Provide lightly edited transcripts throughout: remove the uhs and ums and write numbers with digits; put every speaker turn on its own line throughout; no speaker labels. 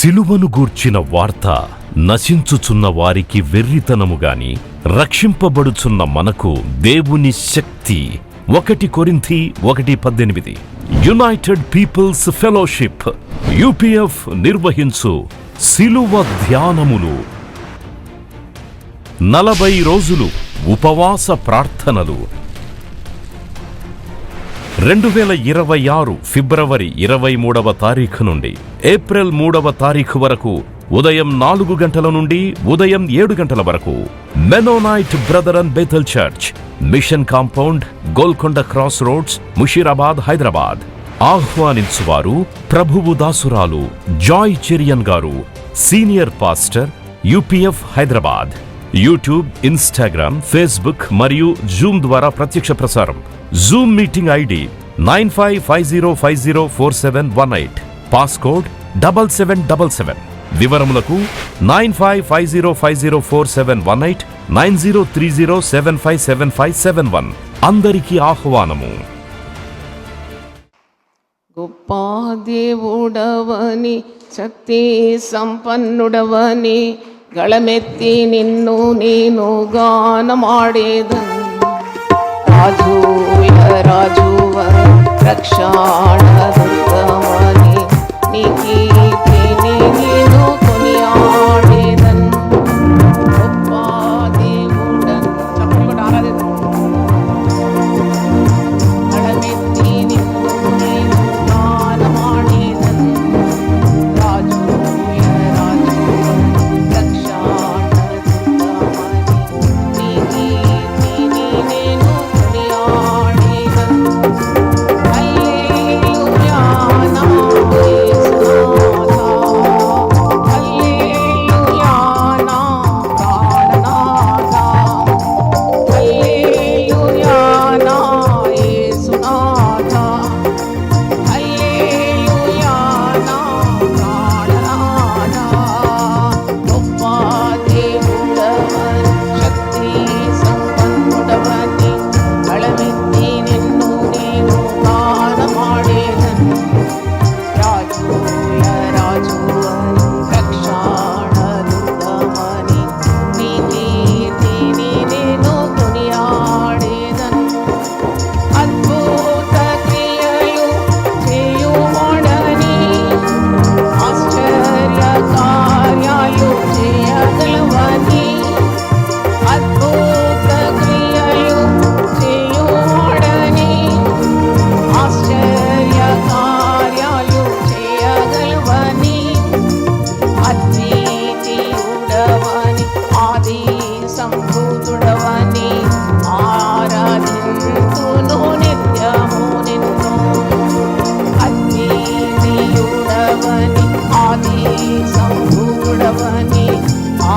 సిలువను గూర్చిన వార్త నశించుచున్న వారికి వెర్రితనముగాని, రక్షింపబడుచున్న మనకు దేవుని శక్తి. 1 కొరింథీ 1:18. యునైటెడ్ పీపుల్స్ ఫెలోషిప్ UPF నిర్వహించు సిలువ ధ్యానములు. 40 రోజులు ఉపవాస ప్రార్థనలు. 2026 ఫిబ్రవరి 23వ తారీఖు నుండి ఏప్రిల్ 3వ తారీఖు వరకు ఉదయం 4 గంటల నుండి ఉదయం 7 గంటల వరకు Mennonite Brethren Bethel church, mission compound, Golconda cross roads, Musheerabad, Hyderabad. ఆహ్వానించువారు ప్రభువు దాసురాలు జాయ్ చెరియన్ గారు, senior pastor, UPF Hyderabad. YouTube, Instagram, Facebook మరియు జూమ్ ద్వారా ప్రత్యక్ష ప్రసారం. Zoom meeting ID 9550504718, passcode 7777. వివరములకు 9550504718, 9030757571. అందరికీ ఆహ్వానము.
గొప్ప దేవుడవని, శక్తి సంపన్నుడవని, గళమెత్తి నిన్ను నేను గానమాడేదన్. రాజుల రాజువ రక్షాణదుర్గమని, నీ కీర్తిని నేను కొనియాడేదన్. గొప్ప దేవుడన్ చప్పట్లు కొట్టి ఆరాధిద్దాం. గళమెత్తి నిన్ను నేను గానమాడేదన్. రాజుల రాజువ రక్షాణదుర్గమని, నీ కీర్తిని నేను కొనియాడేదన్. హల్లెలూయా నా యేసునాథా, హల్లెలూయా నా ప్రాణనాథా, హల్లెలూయా నా యేసునాథా, హల్లెలూయా నా ప్రాణనాథా. గొప్ప దేవుడవని, శక్తి సంపన్నుడవని, గళమెత్తి నిన్ను నేను గానమాడేదన్. రాజుల రాజువని, రక్షాణదుర్గమని, నీ కీర్తిని నేను కొనియాడేదన్. అద్భుత క్రియలు చేయువాడని, ఆశ్చర్య కార్యాలు చేయగలవని, అద్భుత క్రియలు చేయువాడని, ఆశ్చర్య కార్యాలు చేయగలవని, అద్వితీయుడవని, ఆది సంభూతుడవని, ఆరాధింతును నిత్యము నిన్ను. అద్వితీయుడవని, ఆది సంభూతుడవని,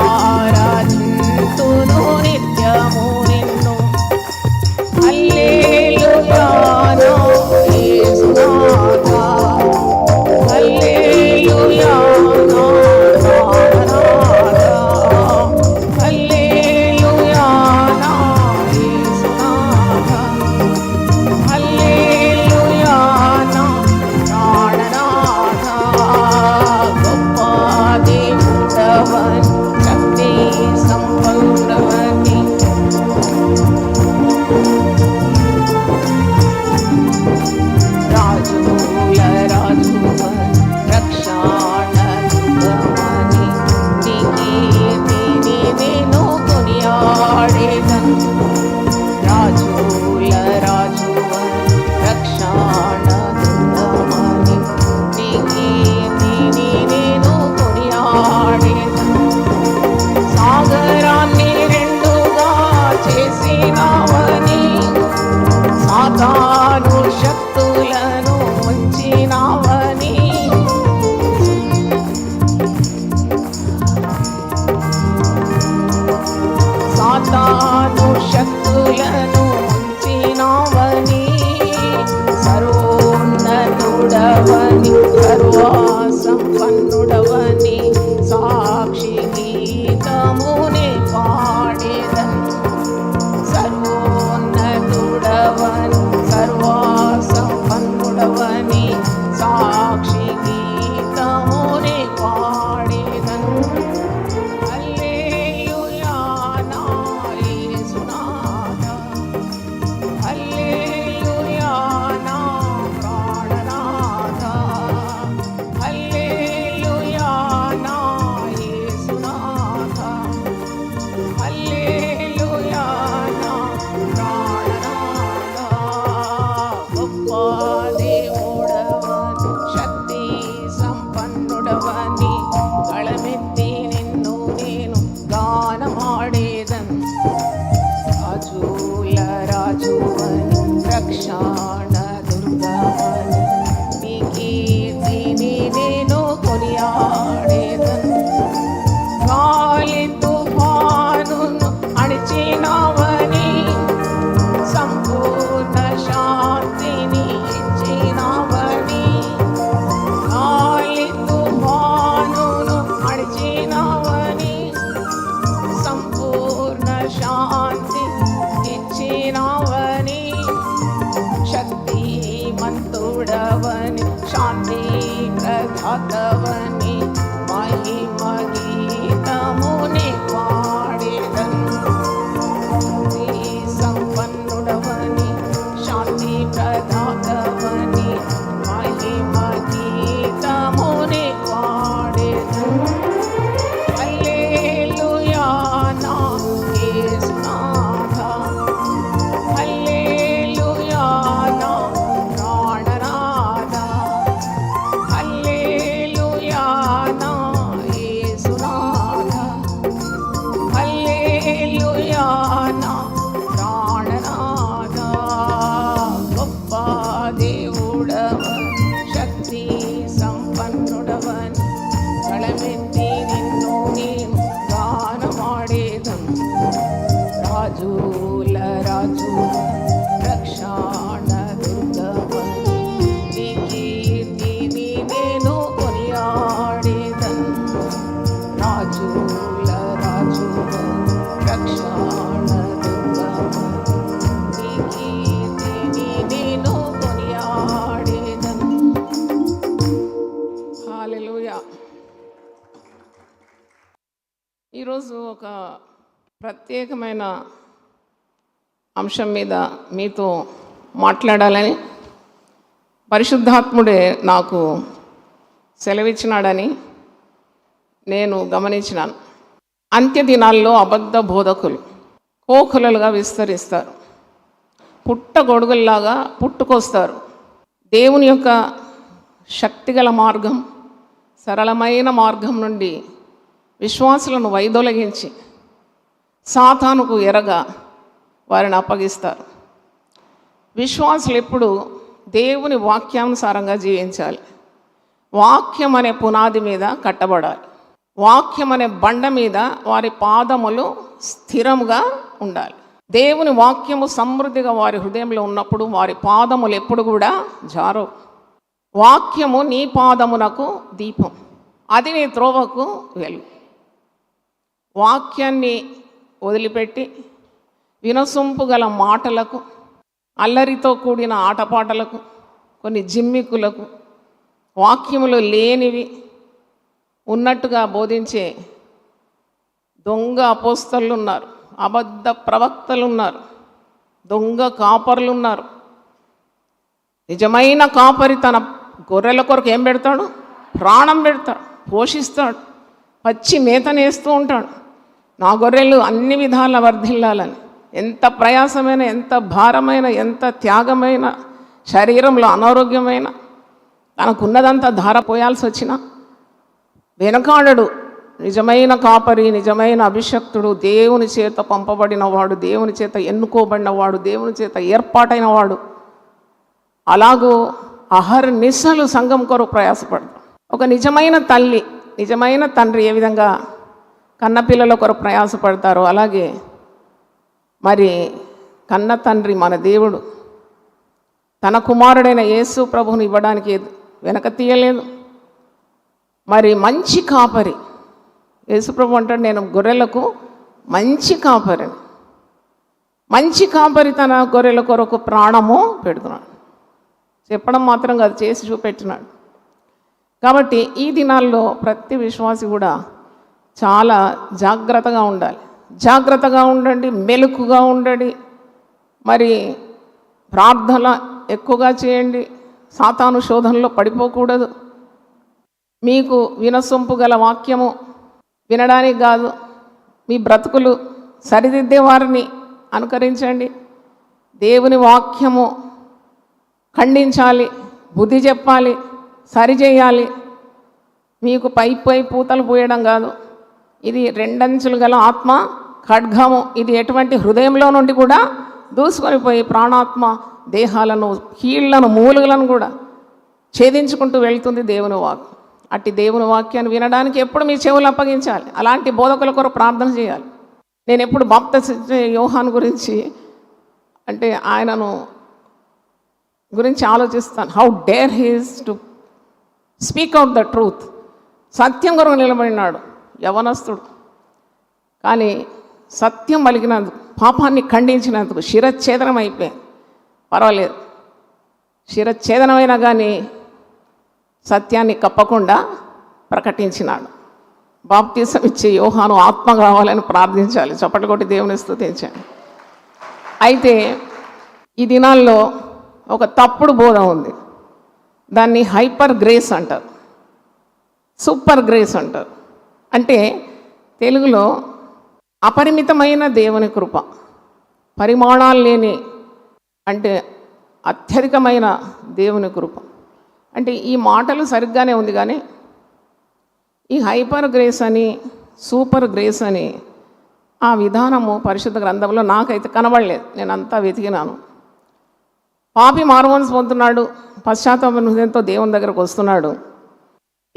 ఆరాధింతును నిత్యము నిన్ను. హల్లెలూయా నా యేసునాథా, హల్లెలూయా నా ప్రాణనాథా, హల్లెలూయా నా యేసునాథా, హల్లెలూయా నా ప్రాణనాథా. గొప్ప దేవుడవని, శక్తి సంపన్నుడవని, రాజుల రాజువని, రక్షాణదుర్గమని, నీ కీర్తిని నేను కొనియాడేదన్. రాజుల రాజువని, రక్షాణదుర్గమని, నీ కీర్తిని నేను కొనియాడేదన్. సాగరాన్ని రెండుగా చేసినావని, సాతాను శక్తులను ఉంచినావని, సాతాను శక్తులను ఉంచినావని, సర్వోన్నతుడవని, సర్వసంపన్నుడవని, సాక్షి గీతమునే పాడేదన్. సర్వోన్నతుడవని, సర్వసంపన్నుడవని, సాక్షి గీతమునే పాడేదన్. ಬಂದೂಡವನಿ ಗಳಮೆತ್ತಿ ನಿನ್ನು ನೀನು ಗಾನ ಮಾಡಿದನ್ ರಾಜೂಲ ರಾಜುವನಿ ರಕ್ಷಾಣ ದುರ್ಗವನಿ నీ కీర్తిని నేను కొనియాడేదన్ గాలి తుఫానును అణిచినావని సంపూర్ణ శాంతిని ఇచ్చినావని గాలి తుఫానును అణిచినావని సంపూర్ణ శాంతి ఇచ్చినావని శక్తిమంతుడవని శాంతి ప్రదాతవని మహిమ గీతముని పాడేదన్ సంపన్నుడవని శాంతి ప్రదాతవని మహిమ గీతముని పాడేదన్ హల్లెలూయా నా యేసునాథా హల్లెలూయా నా ప్రాణనాథా హల్లెలూయా నా యేసునాథా హల్లెలూయా నా ప్రాణనాథా గొప్ప దేవుడవని శక్తి సంపన్నుడవని గళమెత్తి నిన్ను నేను గాన మాడేదన్ రాజుల రాజు రక్షాణ దుర్గవని నీ కీర్తిని నేను కొనియాడేదన్ రాజుల రాజు రక్షాణ దుర్గవని నీ కీర్తిని నేను కొనియాడేదన్. హల్లెలూయా. ఈరోజు ఒక ప్రత్యేకమైన అంశం మీద మీతో మాట్లాడాలని పరిశుద్ధాత్ముడే నాకు సెలవిచ్చినాడని నేను గమనించినాను. అంత్య దినాల్లో అబద్ధ బోధకులు కోకులలుగా విస్తరిస్తారు, పుట్టగొడుగుల్లాగా పుట్టుకొస్తారు. దేవుని యొక్క శక్తిగల మార్గం, సరళమైన మార్గం నుండి విశ్వాసులను వైదొలగించి సాతానుకు ఎరగా వారిని అప్పగిస్తారు. విశ్వాసులు ఎప్పుడు దేవుని వాక్యానుసారంగా జీవించాలి. వాక్యం అనే పునాది మీద కట్టబడాలి. వాక్యం అనే బండ మీద వారి పాదములు స్థిరముగా ఉండాలి. దేవుని వాక్యము సమృద్ధిగా వారి హృదయంలో ఉన్నప్పుడు వారి పాదములు ఎప్పుడు కూడా జారవు. వాక్యము నీ పాదమునకు దీపం, అది నీ త్రోవకు వెలుగు. వాక్యాన్ని వదిలిపెట్టి వినసొంపు గల మాటలకు, అల్లరితో కూడిన ఆటపాటలకు, కొన్ని జిమ్మికులకు, వాక్యములు లేనివి ఉన్నట్టుగా బోధించే దొంగ అపోస్తలు ఉన్నారు, అబద్ధ ప్రవక్తలు ఉన్నారు, దొంగ కాపరులు ఉన్నారు. నిజమైన కాపరి తన గొర్రెల కొరకు ఏం పెడతాడు? ప్రాణం పెడతాడు, పోషిస్తాడు, పచ్చి మేతనేస్తూ ఉంటాడు. నా గొర్రెలు అన్ని విధాల వర్ధిల్లాలని. ఎంత ప్రయాసమైన, ఎంత భారమైన, ఎంత త్యాగమైన, శరీరంలో అనారోగ్యమైన, తనకున్నదంతా ధార పోయాల్సి వచ్చినా వెనకాడడు. నిజమైన కాపరి, నిజమైన అభిషక్తుడు, దేవుని చేత పంపబడినవాడు, దేవుని చేత ఎన్నుకోబడినవాడు, దేవుని చేత ఏర్పాటైన వాడు అలాగూ అహర్నిశలు సంఘం కొరకు ప్రయాసపడతాడు. ఒక నిజమైన తల్లి, నిజమైన తండ్రి ఏ విధంగా కన్నపిల్లల కొరకు ప్రయాసపడతారో అలాగే మరి కన్న తండ్రి మన దేవుడు తన కుమారుడైన యేసు ప్రభువుని ఇవ్వడానికి వెనక తీయలేదు. మరి మంచి కాపరి యేసు ప్రభు అంటాడు, నేను గొర్రెలకు మంచి కాపరిని. మంచి కాపరి తన గొర్రెల కొరకు ప్రాణము పెడుతున్నాడు. చెప్పడం మాత్రం కాదు, చేసి చూపెట్టినాడు. కాబట్టి ఈ దినాల్లో ప్రతి విశ్వాసి కూడా చాలా జాగ్రత్తగా ఉండాలి. జాగ్రత్తగా ఉండండి, మెలకుగా ఉండండి. మరి ప్రార్థన ఎక్కువగా చేయండి. సాతాను శోధనలో పడిపోకూడదు. మీకు వినసొంపు గల వాక్యము వినడానికి కాదు, మీ బ్రతుకులు సరిదిద్దే వారిని అనుకరించండి. దేవుని వాక్యము ఖండించాలి, బుద్ధి చెప్పాలి, సరిచేయాలి. మీకు పై పూతలు పూయడం కాదు. ఇది రెండంచులు గల ఆత్మ ఖడ్గము. ఇది ఎటువంటి హృదయంలో నుండి కూడా దూసుకొని పోయి ప్రాణాత్మ దేహాలను, కీళ్లను, మూలుగులను కూడా ఛేదించుకుంటూ వెళ్తుంది దేవుని వాక్యం. అట్టి దేవుని వాక్యాన్ని వినడానికి ఎప్పుడు మీ చెవులు అప్పగించాలి. అలాంటి బోధకుల కొరకు ప్రార్థన చేయాలి. నేను ఎప్పుడు బాప్తిస్మ యోహాను గురించి అంటే ఆయనను గురించి ఆలోచిస్తాను. How dare he's to speak out the truth. సత్యం కొరకు నిలబడినాడు యవనస్తుడు. కానీ సత్యం పలికినందుకు, పాపాన్ని ఖండించినందుకు శిరచ్ఛేదనం అయిపోయింది. పర్వాలేదు, శిరచ్ఛేదనమైనా కానీ సత్యాన్ని కప్పకుండా ప్రకటించినాడు. బాప్తిసం ఇచ్చే యోహాను ఆత్మ కావాలని ప్రార్థించాలి. చప్పట్లు కొట్టి దేవుని స్తుతించాలి. అయితే ఈ దినాల్లో ఒక తప్పుడు బోధ ఉంది. దాన్ని హైపర్ గ్రేస్ అంటారు, సూపర్ గ్రేస్ అంటారు. అంటే తెలుగులో అపరిమితమైన దేవుని కృప, పరిమాణాలు లేని అంటే అత్యధికమైన దేవుని కృప. అంటే ఈ మాటలు సరిగ్గానే ఉంది, కానీ ఈ హైపర్ గ్రేస్ అని, సూపర్ గ్రేస్ అని ఆ విధానము పరిశుద్ధ గ్రంథంలో నాకైతే కనబడలేదు. నేను అంతా వెతికినాను. పాపి మారుమనసు పొందుతున్నాడు, పశ్చాత్తాప హృదయంతో దేవుని దగ్గరకు వస్తున్నాడు.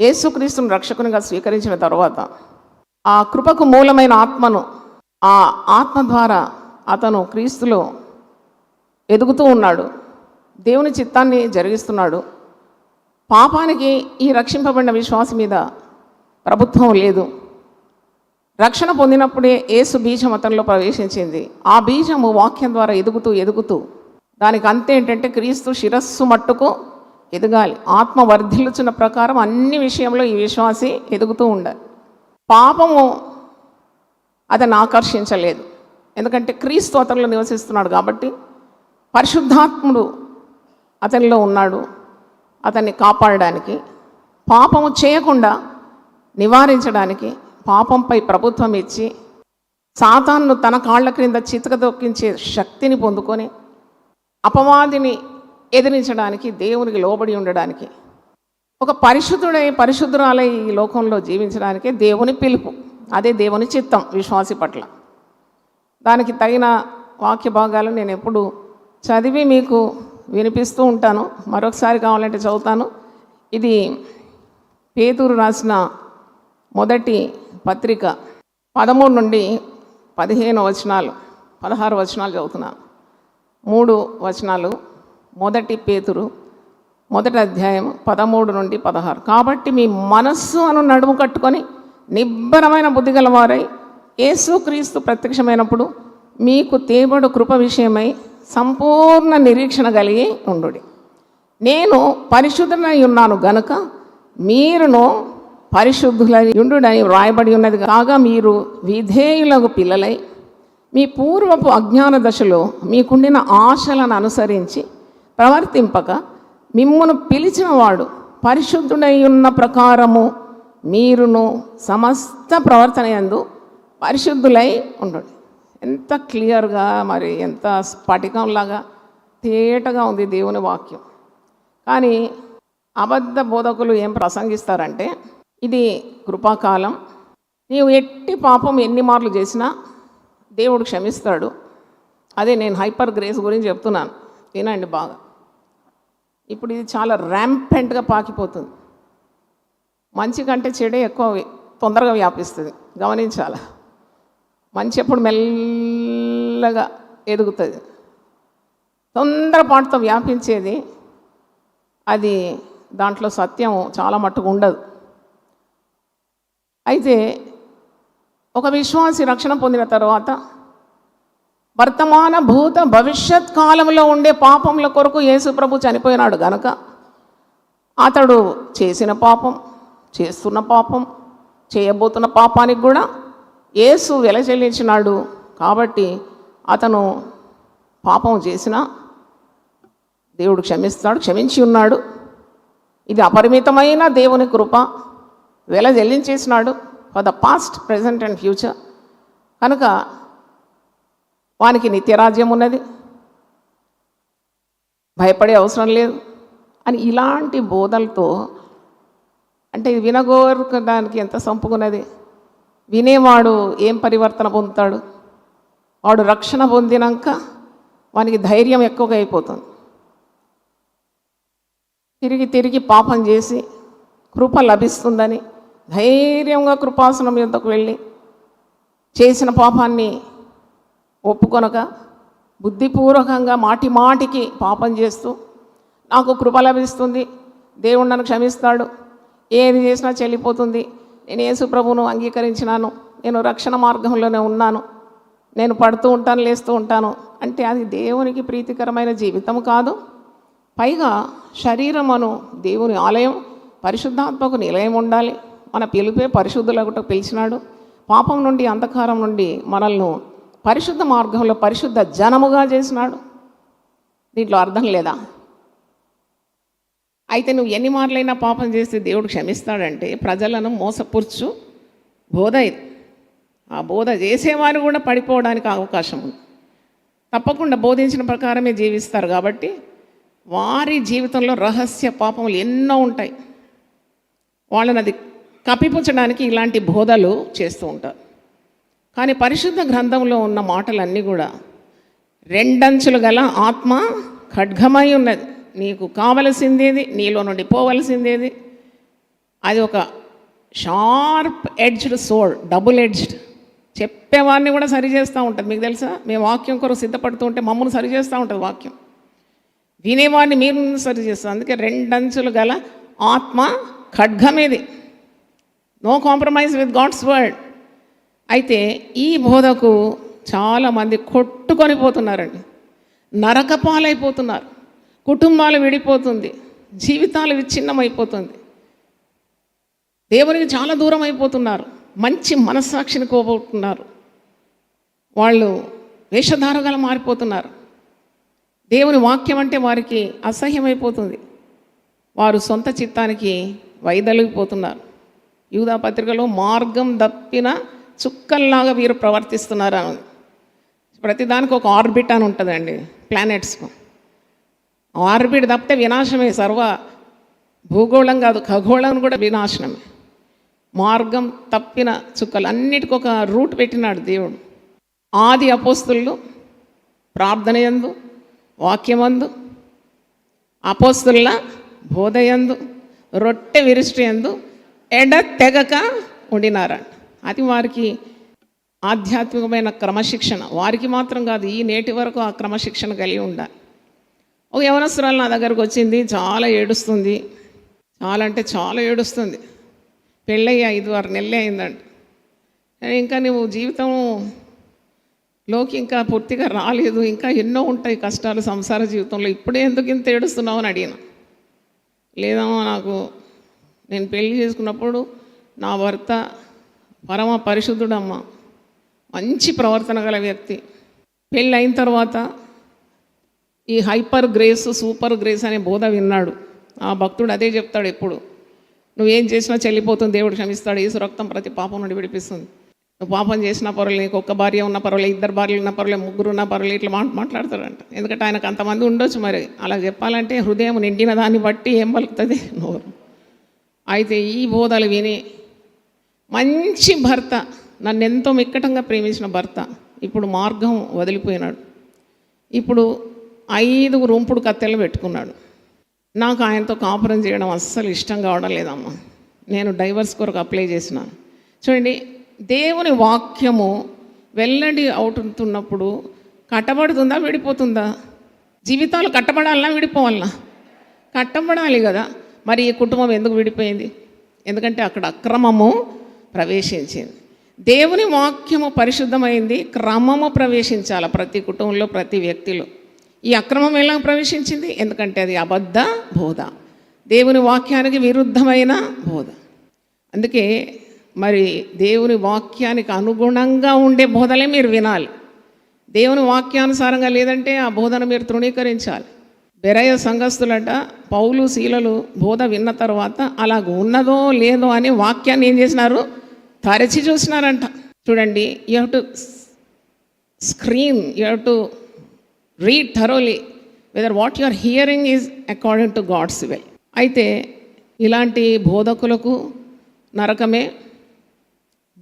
యేసుక్రీస్తుని రక్షకునిగా స్వీకరించిన తర్వాత ఆ కృపకు మూలమైన ఆత్మను, ఆ ఆత్మ ద్వారా అతను క్రీస్తులో ఎదుగుతూ ఉన్నాడు, దేవుని చిత్తాన్ని జరిగిస్తున్నాడు. పాపానికి ఈ రక్షింపబడిన విశ్వాసం మీద ప్రభుత్వం లేదు. రక్షణ పొందినప్పుడే యేసు బీజం అతనిలో ప్రవేశించింది. ఆ బీజము వాక్యం ద్వారా ఎదుగుతూ దానికి అంతే ఏంటంటే క్రీస్తు శిరస్సు మట్టుకు ఎదగాలి. ఆత్మ వర్ధిల్లుచున్న ప్రకారం అన్ని విషయంలో ఈ విశ్వాసి ఎదుగుతూ ఉండాలి. పాపము అతన్ని ఆకర్షించలేదు, ఎందుకంటే క్రీస్తు అతనిలో నివసిస్తున్నాడు కాబట్టి. పరిశుద్ధాత్ముడు అతనిలో ఉన్నాడు, అతన్ని కాపాడడానికి, పాపము చేయకుండా నివారించడానికి, పాపంపై ప్రభుత్వం ఇచ్చి సాతాన్ను తన కాళ్ళ క్రింద చితకదొక్కించే శక్తిని పొందుకొని అపవాదిని ఎదిరించడానికి, దేవునికి లోబడి ఉండడానికి, ఒక పరిశుద్ధురాలై ఈ లోకంలో జీవించడానికే దేవుని పిలుపు. అదే దేవుని చిత్తం విశ్వాసి పట్ల. దానికి తగిన వాక్య భాగాలు నేను ఎప్పుడు చదివి మీకు వినిపిస్తూ ఉంటాను. మరొకసారి కావాలంటే చదువుతాను. ఇది పేతురు రాసిన మొదటి పత్రిక 13 నుండి 15 వచనాలు, 16 వచనాలు చదువుతున్నాను. 3 వచనాలు. మొదటి పేతురు మొదటి అధ్యాయం 13 నుండి 16. కాబట్టి మీ మనస్సు అను నడుము కట్టుకొని నిబ్బరమైన బుద్ధి గలవారై యేసుక్రీస్తు ప్రత్యక్షమైనప్పుడు మీకు తేబడు కృప విషయమై సంపూర్ణ నిరీక్షణ కలిగి ఉండుడి. నేను పరిశుద్ధులై ఉన్నాను గనుక మీరును పరిశుద్ధులై ఉండుడని వ్రాయబడి ఉన్నది. కాగా మీరు విధేయులకు పిల్లలై మీ పూర్వపు అజ్ఞాన దశలో మీకుండిన ఆశలను అనుసరించి ప్రవర్తింపక మిమ్మును పిలిచిన వాడు పరిశుద్ధుడై ఉన్న ప్రకారము మీరును సమస్త ప్రవర్తన యందు పరిశుద్ధులై ఉండండి. ఎంత క్లియర్గా, మరి ఎంత స్ఫటికంలాగా తేటగా ఉంది దేవుని వాక్యం. కానీ అబద్ధ బోధకులు ఏం ప్రసంగిస్తారంటే, ఇది కృపాకాలం, నీవు ఎట్టి పాపం ఎన్ని మార్లు చేసినా దేవుడు క్షమిస్తాడు. అదే నేను హైపర్ గ్రేస్ గురించి చెప్తున్నాను, వినండి బాగా. ఇప్పుడు ఇది చాలా ర్యాంపెంట్గా పాకిపోతుంది. మంచి కంటే చెడే ఎక్కువ తొందరగా వ్యాపిస్తుంది, గమనించాలి. మంచి ఎప్పుడు మెల్లగా ఎదుగుతుంది, తొందరపాటుతో వ్యాపించేది అది, దాంట్లో సత్యం చాలా మట్టుకు ఉండదు. అయితే ఒక విశ్వాసి రక్షణ పొందిన తర్వాత వర్తమాన భూత భవిష్యత్ కాలంలో ఉండే పాపముల కొరకు యేసు ప్రభు చనిపోయినాడు గనక అతడు చేసిన పాపం, చేస్తున్న పాపం, చేయబోతున్న పాపానికి కూడా యేసు వెల చెల్లించినాడు. కాబట్టి అతను పాపం చేసినా దేవుడు క్షమిస్తాడు, క్షమించి ఉన్నాడు. ఇది అపరిమితమైన దేవుని కృప, వెల చెల్లించేసినాడు for the past, present and future. కనుక వానికి నిత్యరాజ్యం ఉన్నది, భయపడే అవసరం లేదు అని ఇలాంటి బోధలతో అంటే ఇది వినగోరుకోవడానికి ఎంత సంపుకున్నది. వినేవాడు ఏం పరివర్తన పొందుతాడు? వాడు రక్షణ పొందినాక వానికి ధైర్యం ఎక్కువగా అయిపోతుంది. తిరిగి తిరిగి పాపం చేసి కృప లభిస్తుందని ధైర్యంగా కృపాసనం యొద్దకు వెళ్ళి చేసిన పాపాన్ని ఒప్పుకొనక బుద్ధిపూర్వకంగా మాటి మాటికి పాపం చేస్తూ నాకు కృప లభిస్తుంది, దేవుడు నన్ను క్షమిస్తాడు, ఏది చేసినా చెల్లిపోతుంది, నేను యేసు ప్రభువును అంగీకరించినాను, నేను రక్షణ మార్గంలోనే ఉన్నాను, నేను పడుతూ ఉంటాను లేస్తూ ఉంటాను అంటే అది దేవునికి ప్రీతికరమైన జీవితం కాదు. పైగా శరీరమును దేవుని ఆలయం, పరిశుద్ధాత్మకు నిలయం ఉండాలి. మన పిలిపే పరిశుద్ధులకు పిలిచినాడు. పాపం నుండి అంధకారం నుండి మనల్ని పరిశుద్ధ మార్గంలో పరిశుద్ధ జనముగా చేసినాడు. దీంట్లో అర్థం లేదా? అయితే నువ్వు ఎన్ని మార్లైనా పాపం చేస్తే దేవుడు క్షమిస్తాడంటే ప్రజలను మోసపుర్చు బోధ ఇది. ఆ బోధ చేసేవారు కూడా పడిపోవడానికి అవకాశం ఉంది. తప్పకుండా బోధించిన ప్రకారమే జీవిస్తారు కాబట్టి వారి జీవితంలో రహస్య పాపములు ఎన్నో ఉంటాయి. వాళ్ళని అది కప్పిపుచ్చడానికి ఇలాంటి బోధలు చేస్తూ ఉంటారు. కానీ పరిశుద్ధ గ్రంథంలో ఉన్న మాటలన్నీ కూడా రెండంచులు గల ఆత్మ ఖడ్గమై ఉన్నది. నీకు కావలసిందేది, నీలో నుండి పోవలసిందేది, అది ఒక షార్ప్ ఎడ్జ్డ్ సోడ్, డబుల్ ఎడ్జ్డ్. చెప్పేవాడిని కూడా సరి చేస్తూ ఉంటుంది. మీకు తెలుసా, మేము వాక్యం కొరకు సిద్ధపడుతూ ఉంటే మమ్మల్ని సరి చేస్తూ ఉంటుంది వాక్యం. వినేవాడిని మీరు సరి చేస్తాం. అందుకే రెండంచులు గల ఆత్మ ఖడ్గమేది. No compromise with God's word. అయితే ఈ బోధకు చాలామంది కొట్టుకొని పోతున్నారండి, నరకపాలైపోతున్నారు, కుటుంబాలు విడిపోతుంది, జీవితాలు విచ్ఛిన్నమైపోతుంది, దేవునికి చాలా దూరం అయిపోతున్నారు, మంచి మనస్సాక్షిని కోల్పోతున్నారు, వాళ్ళు వేషధారగా మారిపోతున్నారు. దేవుని వాక్యం అంటే వారికి అసహ్యమైపోతుంది, వారు సొంత చిత్తానికి వైదొలిగిపోతున్నారు. యూదా పత్రికలో మార్గం దప్పిన చుక్కల్లాగా వీరు ప్రవర్తిస్తున్నారు అని. ప్రతిదానికి ఒక ఆర్బిట్ అని ఉంటుందండి, ప్లానెట్స్కు. ఆర్బిట్ తప్పితే వినాశమే. సర్వ భూగోళం కాదు, ఖగోళం కూడా వినాశనమే. మార్గం తప్పిన చుక్కలు అన్నిటికీ ఒక రూట్ పెట్టినాడు దేవుడు. ఆది అపోస్తులు ప్రార్థనయందు, వాక్యమందు, అపోస్తుల బోధయందు, రొట్టె విరిష్టియందు ఎడతెగక ఉండినారంట. అది వారికి ఆధ్యాత్మికమైన క్రమశిక్షణ. వారికి మాత్రం కాదు, ఈ నేటి వరకు ఆ క్రమశిక్షణ కలిగి ఉండాలి. ఒక యవనస్తురాలు నా దగ్గరకు వచ్చింది, చాలా ఏడుస్తుంది, చాలా అంటే చాలా ఏడుస్తుంది. పెళ్ళయ్యి 5-6 నెలలే అయిందంట. ఇంకా నువ్వు జీవితంలోకి ఇంకా పూర్తిగా రాలేదు, ఇంకా ఎన్నో ఉంటాయి కష్టాలు సంసార జీవితంలో, ఇప్పుడే ఎందుకు ఇంత ఏడుస్తున్నావు అని అడిగిన. లేదమ్మా, నేను పెళ్లి చేసుకున్నప్పుడు నా భర్త పరమ పరిశుద్ధుడమ్మ, మంచి ప్రవర్తన గల వ్యక్తి. పెళ్ళి అయిన తర్వాత ఈ హైపర్ గ్రేస్, సూపర్ గ్రేస్ అనే బోధ విన్నాడు. ఆ భక్తుడు అదే చెప్తాడు ఎప్పుడు, నువ్వేం చేసినా చెల్లిపోతుంది, దేవుడు క్షమిస్తాడు, యేసు రక్తం ప్రతి పాపం నుండి విడిపిస్తుంది. నువ్వు పాపం చేసినా పర్వాలేదు, నీకు ఒక్క భార్య ఉన్న పర్వాలేదు, 2 భార్యలు ఉన్న పర్వాలేదు, 3 ఉన్న పర్వాలేదు, ఇట్లా మాట్లాడతాడంట. ఎందుకంటే ఆయనకు అంతమంది ఉండొచ్చు. మరి అలా చెప్పాలంటే హృదయం నిండిన దాన్ని బట్టి ఏం పలుకుతుంది నోరు. అయితే ఈ బోధలు విని మంచి భర్త, నన్ను ఎంతో మిక్కటంగా ప్రేమించిన భర్త ఇప్పుడు మార్గం వదిలిపోయినాడు. ఇప్పుడు 5 రూంపుడు కత్తెలు పెట్టుకున్నాడు. నాకు ఆయనతో కాపురం చేయడం అస్సలు ఇష్టం కావడం లేదమ్మా. నేను డైవర్స్ కొరకు అప్లై చేసినాను. చూడండి, దేవుని వాక్యము వెల్లడి అవుతున్నప్పుడు కట్టబడుతుందా, విడిపోతుందా? జీవితాలు కట్టబడాలన్నా విడిపోవాలన్నా? కట్టబడాలి కదా. మరి ఈ కుటుంబం ఎందుకు విడిపోయింది? ఎందుకంటే అక్కడ అక్రమము ప్రవేశించింది. దేవుని వాక్యము పరిశుద్ధమైంది, క్రమము ప్రవేశించాలి ప్రతి కుటుంబంలో, ప్రతి వ్యక్తిలో. ఈ అక్రమం ఎలా ప్రవేశించింది? ఎందుకంటే అది అబద్ధ బోధ, దేవుని వాక్యానికి విరుద్ధమైన బోధ. అందుకే మరి దేవుని వాక్యానికి అనుగుణంగా ఉండే బోధలే మీరు వినాలి. దేవుని వాక్యానుసారంగా లేదంటే ఆ బోధన మీరు తృణీకరించాలి. బెరయ సంఘస్థులట పౌలు శీలలు బోధ విన్న తర్వాత అలాగ ఉన్నదో లేదో అని వాక్యాన్ని ఏం చేసినారు? తరచి చూసినారంట. చూడండి, you have to screen, you have to read thoroughly whether what you are hearing is according to God's will. అయితే ఇలాంటి బోధకులకు నరకమే,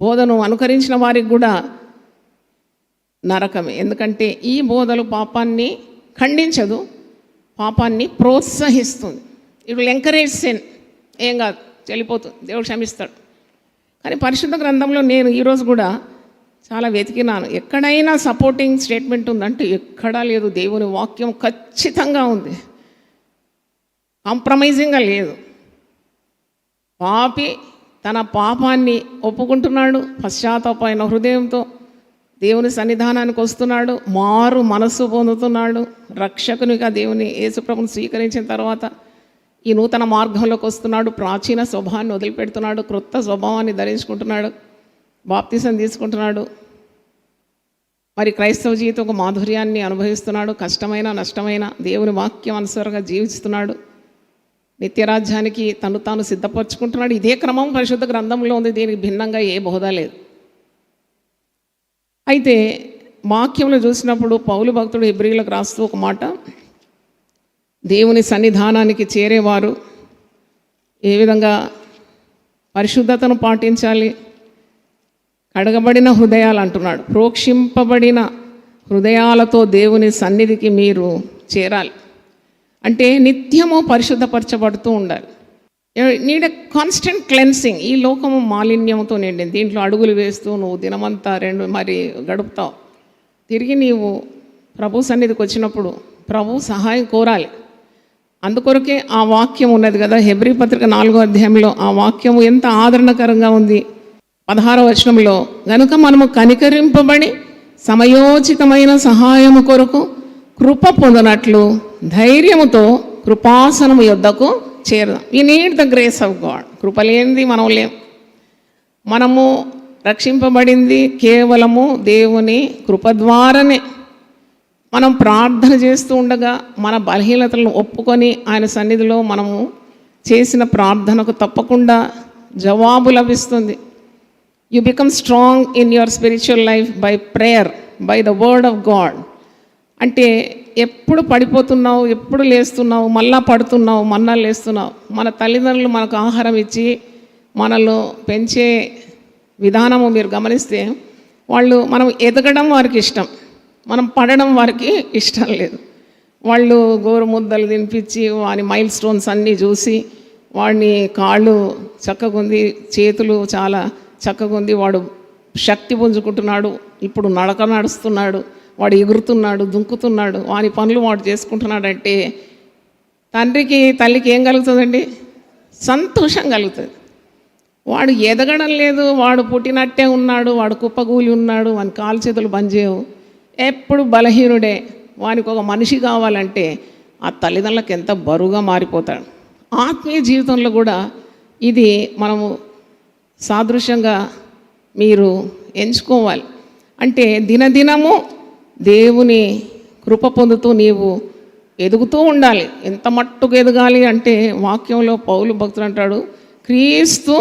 బోధను అనుకరించిన వారికి కూడా నరకమే. ఎందుకంటే ఈ బోధలు పాపాన్ని ఖండించదు, పాపాన్ని ప్రోత్సహిస్తుంది. It will encourage sin. ఏం కాదు, చెల్లిపోతుంది, దేవుడు క్షమిస్తాడు. కానీ పరిశుద్ధ గ్రంథంలో నేను ఈరోజు కూడా చాలా వెతికినాను, ఎక్కడైనా సపోర్టింగ్ స్టేట్మెంట్ ఉందంటే ఎక్కడా లేదు. దేవుని వాక్యం ఖచ్చితంగా ఉంది, కాంప్రమైజింగ్గా లేదు. పాపి తన పాపాన్ని ఒప్పుకుంటున్నాడు, పశ్చాత్తాపమైన హృదయంతో దేవుని సన్నిధానానికి వస్తున్నాడు, మారు మనస్సు పొందుతున్నాడు, రక్షకునిగా దేవుని యేసుప్రభుని స్వీకరించిన తర్వాత ఈ నూతన మార్గంలోకి వస్తున్నాడు, ప్రాచీన స్వభావాన్ని వదిలిపెడుతున్నాడు, క్రొత్త స్వభావాన్ని ధరించుకుంటున్నాడు, బాప్తిసం తీసుకుంటున్నాడు. మరి క్రైస్తవ జీవితం ఒక మాధుర్యాన్ని అనుభవిస్తున్నాడు, కష్టమైన నష్టమైన దేవుని వాక్యం అనుసారంగా జీవిస్తున్నాడు, నిత్యరాజ్యానికి తను తాను సిద్ధపరచుకుంటున్నాడు. ఇదే క్రమం పరిశుద్ధ గ్రంథంలో ఉంది, దీనికి భిన్నంగా ఏ బోధ లేదు. అయితే వాక్యంలో చూసినప్పుడు పౌలు భక్తుడు హెబ్రీయులకు రాస్తూ ఒక మాట, దేవుని సన్నిధానానికి చేరేవారు ఏ విధంగా పరిశుద్ధతను పాటించాలి, కడగబడిన హృదయాలు అంటున్నాడు, ప్రోక్షింపబడిన హృదయాలతో దేవుని సన్నిధికి మీరు చేరాలి. అంటే నిత్యము పరిశుద్ధపరచబడుతూ ఉండాలి. Need a constant cleansing. ఈ లోకము మాలిన్యంతో నిండింది, దీంట్లో అడుగులు వేస్తూ నువ్వు దినమంతా మరి గడుపుతావు. తిరిగి నీవు ప్రభు సన్నిధికి వచ్చినప్పుడు ప్రభు సహాయం కోరాలి. అందుకొరకే ఆ వాక్యం ఉన్నది కదా, హెబ్రీ పత్రిక 4వ అధ్యాయంలో ఆ వాక్యము ఎంత ఆదరణకరంగా ఉంది. 16వ వచనంలో, గనుక మనము కనికరింపబడి సమయోచితమైన సహాయము కొరకు కృప పొందినట్లు ధైర్యముతో కృపాసనము యొద్దకు చేరదాం. We need the grace of God. కృప లేనిది మనం లేం. మనము రక్షింపబడింది కేవలము దేవుని కృప ద్వారానే. మనం ప్రార్థన చేస్తూ ఉండగా మన బలహీనతలను ఒప్పుకొని ఆయన సన్నిధిలో మనము చేసిన ప్రార్థనకు తప్పకుండా జవాబు లభిస్తుంది. You become strong in your spiritual life by prayer, by the word of God. అంటే ఎప్పుడు పడిపోతున్నావు, ఎప్పుడు లేస్తున్నావు, మళ్ళా పడుతున్నావు, మళ్ళా లేస్తున్నావు. మన తల్లిదండ్రులు మనకు ఆహారం ఇచ్చి మనల్ని పెంచే విధానము మీరు గమనిస్తే, మనం ఎదగడం వారికి ఇష్టం, మనం పడడం వారికి ఇష్టం లేదు. వాళ్ళు గోరు ముద్దలు తినిపించి వాని మైల్ స్టోన్స్ అన్నీ చూసి వాడిని కాళ్ళు చక్కగుంది, చేతులు చాలా చక్కగుంది, వాడు శక్తి పుంజుకుంటున్నాడు, ఇప్పుడు నడక నడుస్తున్నాడు, వాడు ఎగురుతున్నాడు, దుంకుతున్నాడు, వాని పనులు వాడు చేసుకుంటున్నాడంటే తండ్రికి తల్లికి ఏం కలుగుతుందండి? సంతోషం కలుగుతుంది. వాడు ఎదగడం లేదు, వాడు పుట్టినట్టే ఉన్నాడు, వాడు కుప్పగూలి ఉన్నాడు, వాని కాలు చేతులు బంజేవు, ఎప్పుడు బలహీనుడే, వానికి ఒక మనిషి కావాలంటే ఆ తల్లిదండ్రులకు ఎంత బరువుగా మారిపోతాడు. ఆత్మీయ జీవితంలో కూడా ఇది మనము సాదృశ్యంగా మీరు ఎంచుకోవాలి. అంటే దినదినము దేవుని కృప పొందుతూ నీవు ఎదుగుతూ ఉండాలి. ఎంత మట్టుకు ఎదగాలి అంటే వాక్యంలో పౌలు భక్తుడు అంటాడు, క్రీస్తు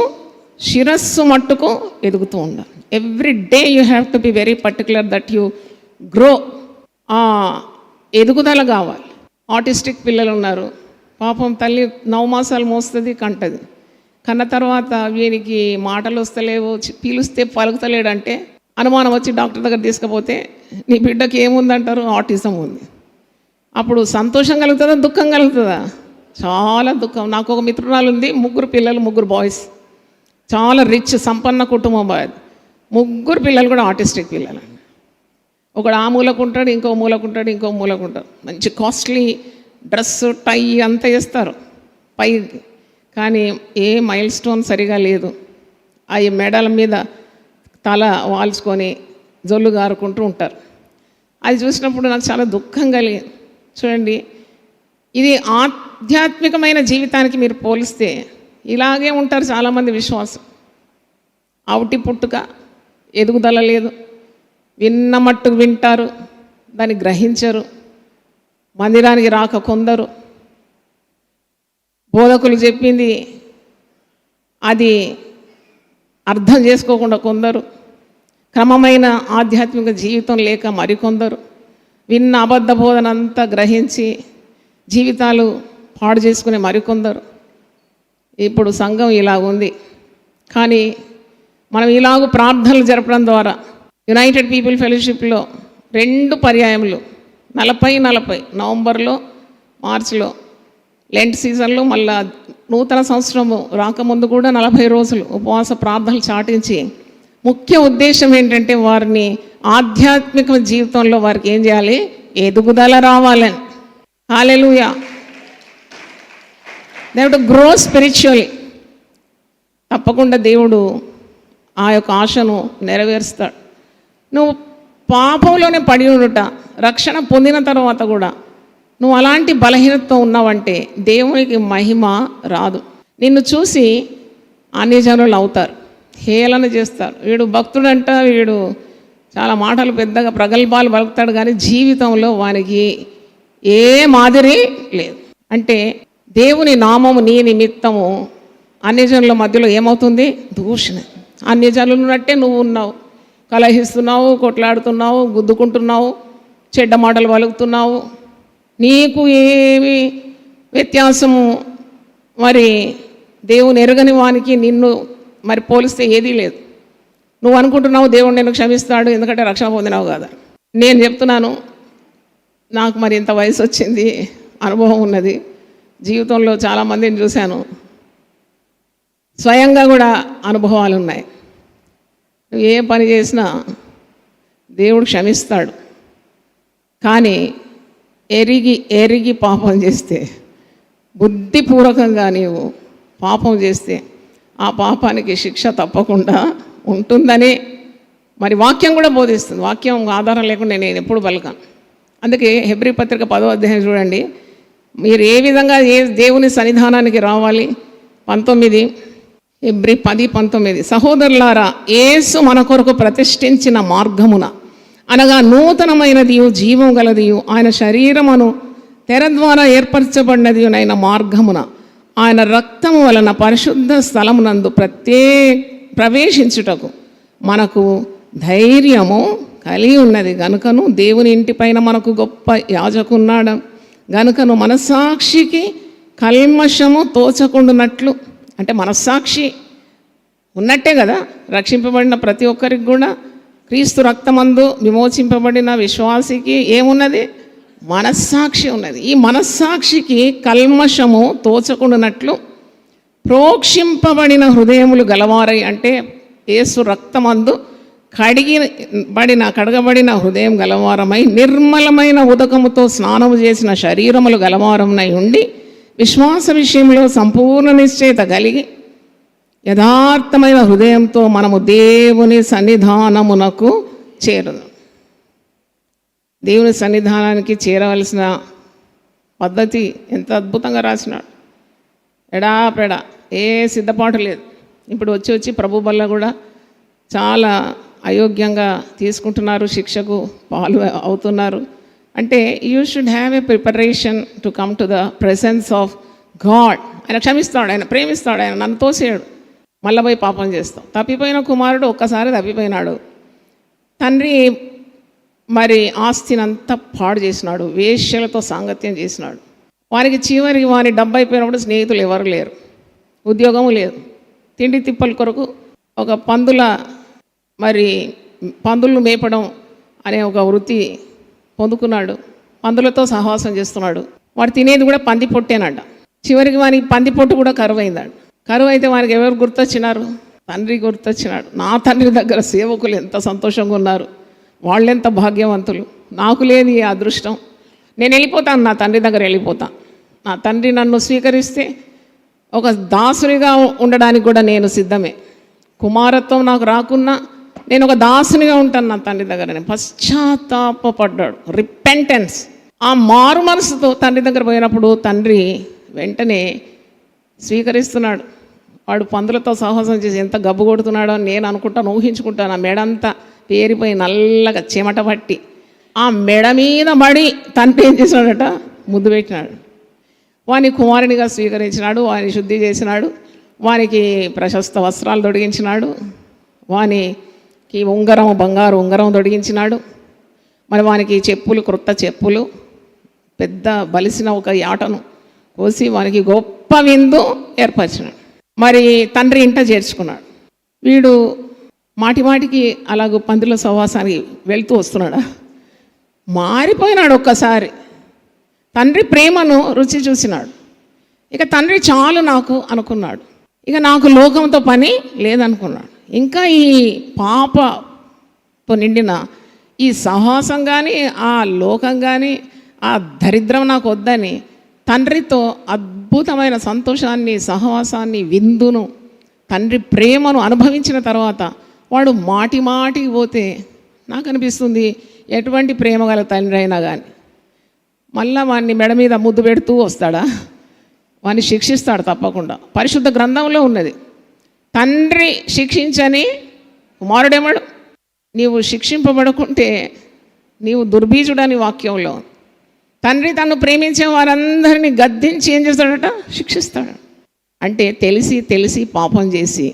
శిరస్సు మట్టుకు ఎదుగుతూ ఉండాలి. Every day you have to be very particular that you grow. ఆ ఎదుగుదల కావాలి. ఆటిస్టిక్ పిల్లలు ఉన్నారు, పాపం తల్లి 9 మాసాలు మోస్తుంది, కంటది. కన్న తర్వాత వీనికి మాటలు వస్తలేవు, పీలుస్తే పలుకుతలేడంటే అనుమానం వచ్చి డాక్టర్ దగ్గర తీసుకుపోతే నీ బిడ్డకి ఏముందంటారు? ఆటిజం ఉంది. అప్పుడు సంతోషం కలుగుతుందా, దుఃఖం కలుగుతుందా? చాలా దుఃఖం. నాకు ఒక మిత్రురాలు ఉంది, 3 పిల్లలు, 3 బాయ్స్, చాలా రిచ్ సంపన్న కుటుంబం. 3 పిల్లలు కూడా ఆటిస్టిక్ పిల్లలు. ఒకడు ఆ మూలకుంటాడు, ఇంకో మూలకుంటాడు, ఇంకో మూలకుంటాడు. మంచి కాస్ట్లీ డ్రెస్సు, టై అంతా వేస్తారు పైకి, కానీ ఏ మైల్ స్టోన్ సరిగా లేదు. అవి మెడల మీద తల వాల్చుకొని జొల్లు గారుకుంటూ ఉంటారు. అది చూసినప్పుడు నాకు చాలా దుఃఖం కలిగింది. చూడండి, ఇది ఆధ్యాత్మికమైన జీవితానికి మీరు పోలిస్తే ఇలాగే ఉంటారు చాలామంది విశ్వాసం. అవుటి పుట్టుక, ఎదుగుదల లేదు, విన్న మట్టుకు వింటారు, దాన్ని గ్రహించరు, మందిరానికి రాక కొందరు, బోధకులు చెప్పింది అది అర్థం చేసుకోకుండా కొందరు, క్రమమైన ఆధ్యాత్మిక జీవితం లేక మరికొందరు, విన్న అబద్ధ బోధన అంతా గ్రహించి జీవితాలు పాడు చేసుకునే మరికొందరు. ఇప్పుడు సంఘం ఇలాగుంది. కానీ మనం ఇలాగ ప్రార్థనలు జరపడం ద్వారా యునైటెడ్ పీపుల్ ఫెలోషిప్లో 2 పర్యాయములు 40 నవంబర్లో మార్చిలో లెంట్ సీజన్లో, మళ్ళా నూతన సంవత్సరము రాకముందు కూడా 40 రోజులు ఉపవాస ప్రార్థనలు చాటించి ముఖ్య ఉద్దేశం ఏంటంటే వారిని ఆధ్యాత్మిక జీవితంలో వారికి ఏం చేయాలి, ఎదుగుదల రావాలని. Hallelujah. They have to grow spiritually. తప్పకుండా దేవుడు ఆ యొక్క ఆశను నెరవేరుస్తాడు. నువ్వు పాపంలోనే పడి ఉండుట, రక్షణ పొందిన తర్వాత కూడా నువ్వు అలాంటి బలహీనతతో ఉన్నావంటే దేవునికి మహిమ రాదు. నిన్ను చూసి అన్యజనులు అవుతారు, హేళన చేస్తారు. వీడు భక్తుడంట, వీడు చాలా మాటలు పెద్దగా ప్రగల్భాలు పలుకుతాడు, కానీ జీవితంలో వానికి ఏ మాదిరి లేదు. అంటే దేవుని నామము నీ నిమిత్తము అన్యజనుల మధ్యలో ఏమవుతుంది, దూషణ. అన్యజనులు ఉన్నట్టే నువ్వు ఉన్నావు, కలహిస్తున్నావు, కొట్లాడుతున్నావు, గుద్దుకుంటున్నావు, చెడ్డ మాటలు పలుకుతున్నావు. నీకు ఏమి వ్యత్యాసము? మరి దేవుని ఎరగని వానికి నిన్ను మరి పోలిస్తే ఏదీ లేదు. నువ్వు అనుకుంటున్నావు దేవుడు నేను క్షమిస్తాడు ఎందుకంటే రక్షణ పొందినావు కదా. నేను చెప్తున్నాను, నాకు మరి ఇంత వయసు వచ్చింది, అనుభవం ఉన్నది, జీవితంలో చాలామందిని చూశాను, స్వయంగా కూడా అనుభవాలు ఉన్నాయి. నువ్వు ఏ పని చేసినా దేవుడు క్షమిస్తాడు. కానీ ఎరిగి పాపం చేస్తే, బుద్ధిపూర్వకంగా నీవు పాపం చేస్తే ఆ పాపానికి శిక్ష తప్పకుండా ఉంటుందని మరి వాక్యం కూడా బోధిస్తుంది. వాక్యం ఆధారం లేకుండా నేను ఎప్పుడు పలకను. అందుకే హెబ్రీ పత్రిక 10వ అధ్యాయం చూడండి, మీరు ఏ విధంగా దేవుని సన్నిధానానికి రావాలి. 19 హెబ్రీ 10:19 సహోదరులారా, యేసు మన కొరకు ప్రతిష్ఠించిన మార్గమున అనగా నూతనమైనదియు జీవం గలదియు ఆయన శరీరమును తెర ద్వారా ఏర్పరచబడినది అయిన మార్గమున ఆయన రక్తము వలన పరిశుద్ధ స్థలమునందు ప్రవేశించుటకు మనకు ధైర్యము కలిగి ఉన్నది గనుకను దేవుని ఇంటిపైన మనకు గొప్ప యాజకున్నాడు గనుకను మనస్సాక్షికి కల్మషము తోచకుండునట్లు, అంటే మనస్సాక్షి ఉన్నట్టే కదా రక్షింపబడిన ప్రతి ఒక్కరికి కూడా క్రీస్తు రక్తమందు విమోచింపబడిన విశ్వాసికి ఏమున్నది, మనస్సాక్షి ఉన్నది. ఈ మనస్సాక్షికి కల్మషము తోచకుండానట్లు ప్రోక్షింపబడిన హృదయములు గలవారై, అంటే యేసు రక్తమందు కడగబడిన హృదయం గలవారమై నిర్మలమైన ఉదకముతో స్నానము చేసిన శరీరములు గలవారమునై ఉండి విశ్వాస విషయంలో సంపూర్ణ నిశ్చయత కలిగి యథార్థమైన హృదయంతో మనము దేవుని సన్నిధానమునకు చేరుదాం. దేవుని సన్నిధానానికి చేరవలసిన పద్ధతి ఎంత అద్భుతంగా రాసినాడు. ఎడాపెడా ఏ సిద్ధపాటు లేదు. ఇప్పుడు వచ్చి ప్రభు వల్ల కూడా చాలా అయోగ్యంగా తీసుకుంటున్నారు, శిక్షకు పాలు అవుతున్నారు. అంటే you should have a preparation to come to the presence of God. ఆయన క్షమిస్తాడు, ఆయన ప్రేమిస్తాడు, ఆయన నన్ను తోసేయడు. మళ్ళీ పోయి పాపం చేస్తాం. తప్పిపోయిన కుమారుడు ఒక్కసారి తప్పిపోయినాడు, తండ్రి మరి ఆస్తిని అంతా పాడు చేసినాడు, వేశ్యలతో సాంగత్యం చేసినాడు. వారికి చివరికి వారి డబ్బు అయిపోయినప్పుడు స్నేహితులు ఎవరు లేరు, ఉద్యోగము లేదు, తిండి తిప్పల కొరకు ఒక పందులను మేపడం అనే ఒక వృత్తి పొందుకున్నాడు. పందులతో సహవాసం చేస్తున్నాడు. వాడు తినేది కూడా పంది పొట్టేనట. చివరికి వానికి పంది పొట్టు కూడా కరువు అయిందాడు. కరువు అయితే వారికి ఎవరు గుర్తొచ్చినారు, తండ్రి గుర్తొచ్చినాడు. నా తండ్రి దగ్గర సేవకులు ఎంత సంతోషంగా ఉన్నారు, వాళ్ళెంత భాగ్యవంతులు, నాకు లేని ఈ అదృష్టం. నేను వెళ్ళిపోతాను, నా తండ్రి దగ్గర వెళ్ళిపోతాను. నా తండ్రి నన్ను స్వీకరిస్తే ఒక దాసునిగా ఉండడానికి కూడా నేను సిద్ధమే. కుమారత్వం నాకు రాకున్నా నేను ఒక దాసునిగా ఉంటాను నా తండ్రి దగ్గర. పశ్చాత్తాపడ్డాడు, రిపెంటెన్స్. ఆ మారు మనసుతో తండ్రి దగ్గర పోయినప్పుడు తండ్రి వెంటనే స్వీకరిస్తున్నాడు. వాడు పందులతో సాహసం చేసి ఎంత గబ్బు కొడుతున్నాడో నేను అనుకుంటాను, ఊహించుకుంటాను. ఆ మెడంతా పేరిపోయి నల్లగా చెమట పట్టి ఆ మెడ మీద పడి తండ్రి ఏం చేశాడట, ముద్దు పెట్టినాడు. వాని కుమారునిగా స్వీకరించినాడు, వాని శుద్ధి చేసినాడు, వానికి ప్రశస్త వస్త్రాలు తొడిగించినాడు, వానికి బంగారు ఉంగరం తొడిగించినాడు. మరి వానికి చెప్పులు, క్రొత్త చెప్పులు, పెద్ద బలిసిన ఒక యాటను కోసి వానికి గొప్ప విందు ఏర్పరిచినాడు. మరి తండ్రి ఇంట చేర్చుకున్నాడు. వీడు మాటి మాటికి అలాగూ పందుల సహవాసానికి వెళ్తూ వస్తున్నాడా, మారిపోయినాడు ఒక్కసారి. తండ్రి ప్రేమను రుచి చూసినాడు. ఇక తండ్రి చాలు నాకు అనుకున్నాడు. ఇక నాకు లోకంతో పని లేదనుకున్నాడు. ఇంకా ఈ పాపతో నిండిన ఈ సహవాసం కానీ, ఆ లోకం కానీ, ఆ దరిద్రం నాకు వద్దని తండ్రితో అద్భుతమైన సంతోషాన్ని, సహవాసాన్ని, విందును, తండ్రి ప్రేమను అనుభవించిన తర్వాత వాడు మాటి మాటికి పోతే నాకు అనిపిస్తుంది ఎటువంటి ప్రేమ గల తండ్రి అయినా కానీ మళ్ళా వాడిని మెడ మీద ముద్దు పెడుతూ వస్తాడా? వాడిని శిక్షిస్తాడు తప్పకుండా. పరిశుద్ధ గ్రంథంలో ఉన్నది, తండ్రి శిక్షించని కుమారుడేమడు. నీవు శిక్షింపబడకుంటే నీవు దుర్బీజుడని వాక్యంలో. తండ్రి తను ప్రేమించే వారందరినీ గద్దించి ఏం చేస్తాడట? శిక్షిస్తాడు. అంటే తెలిసి తెలిసి పాపం చేసి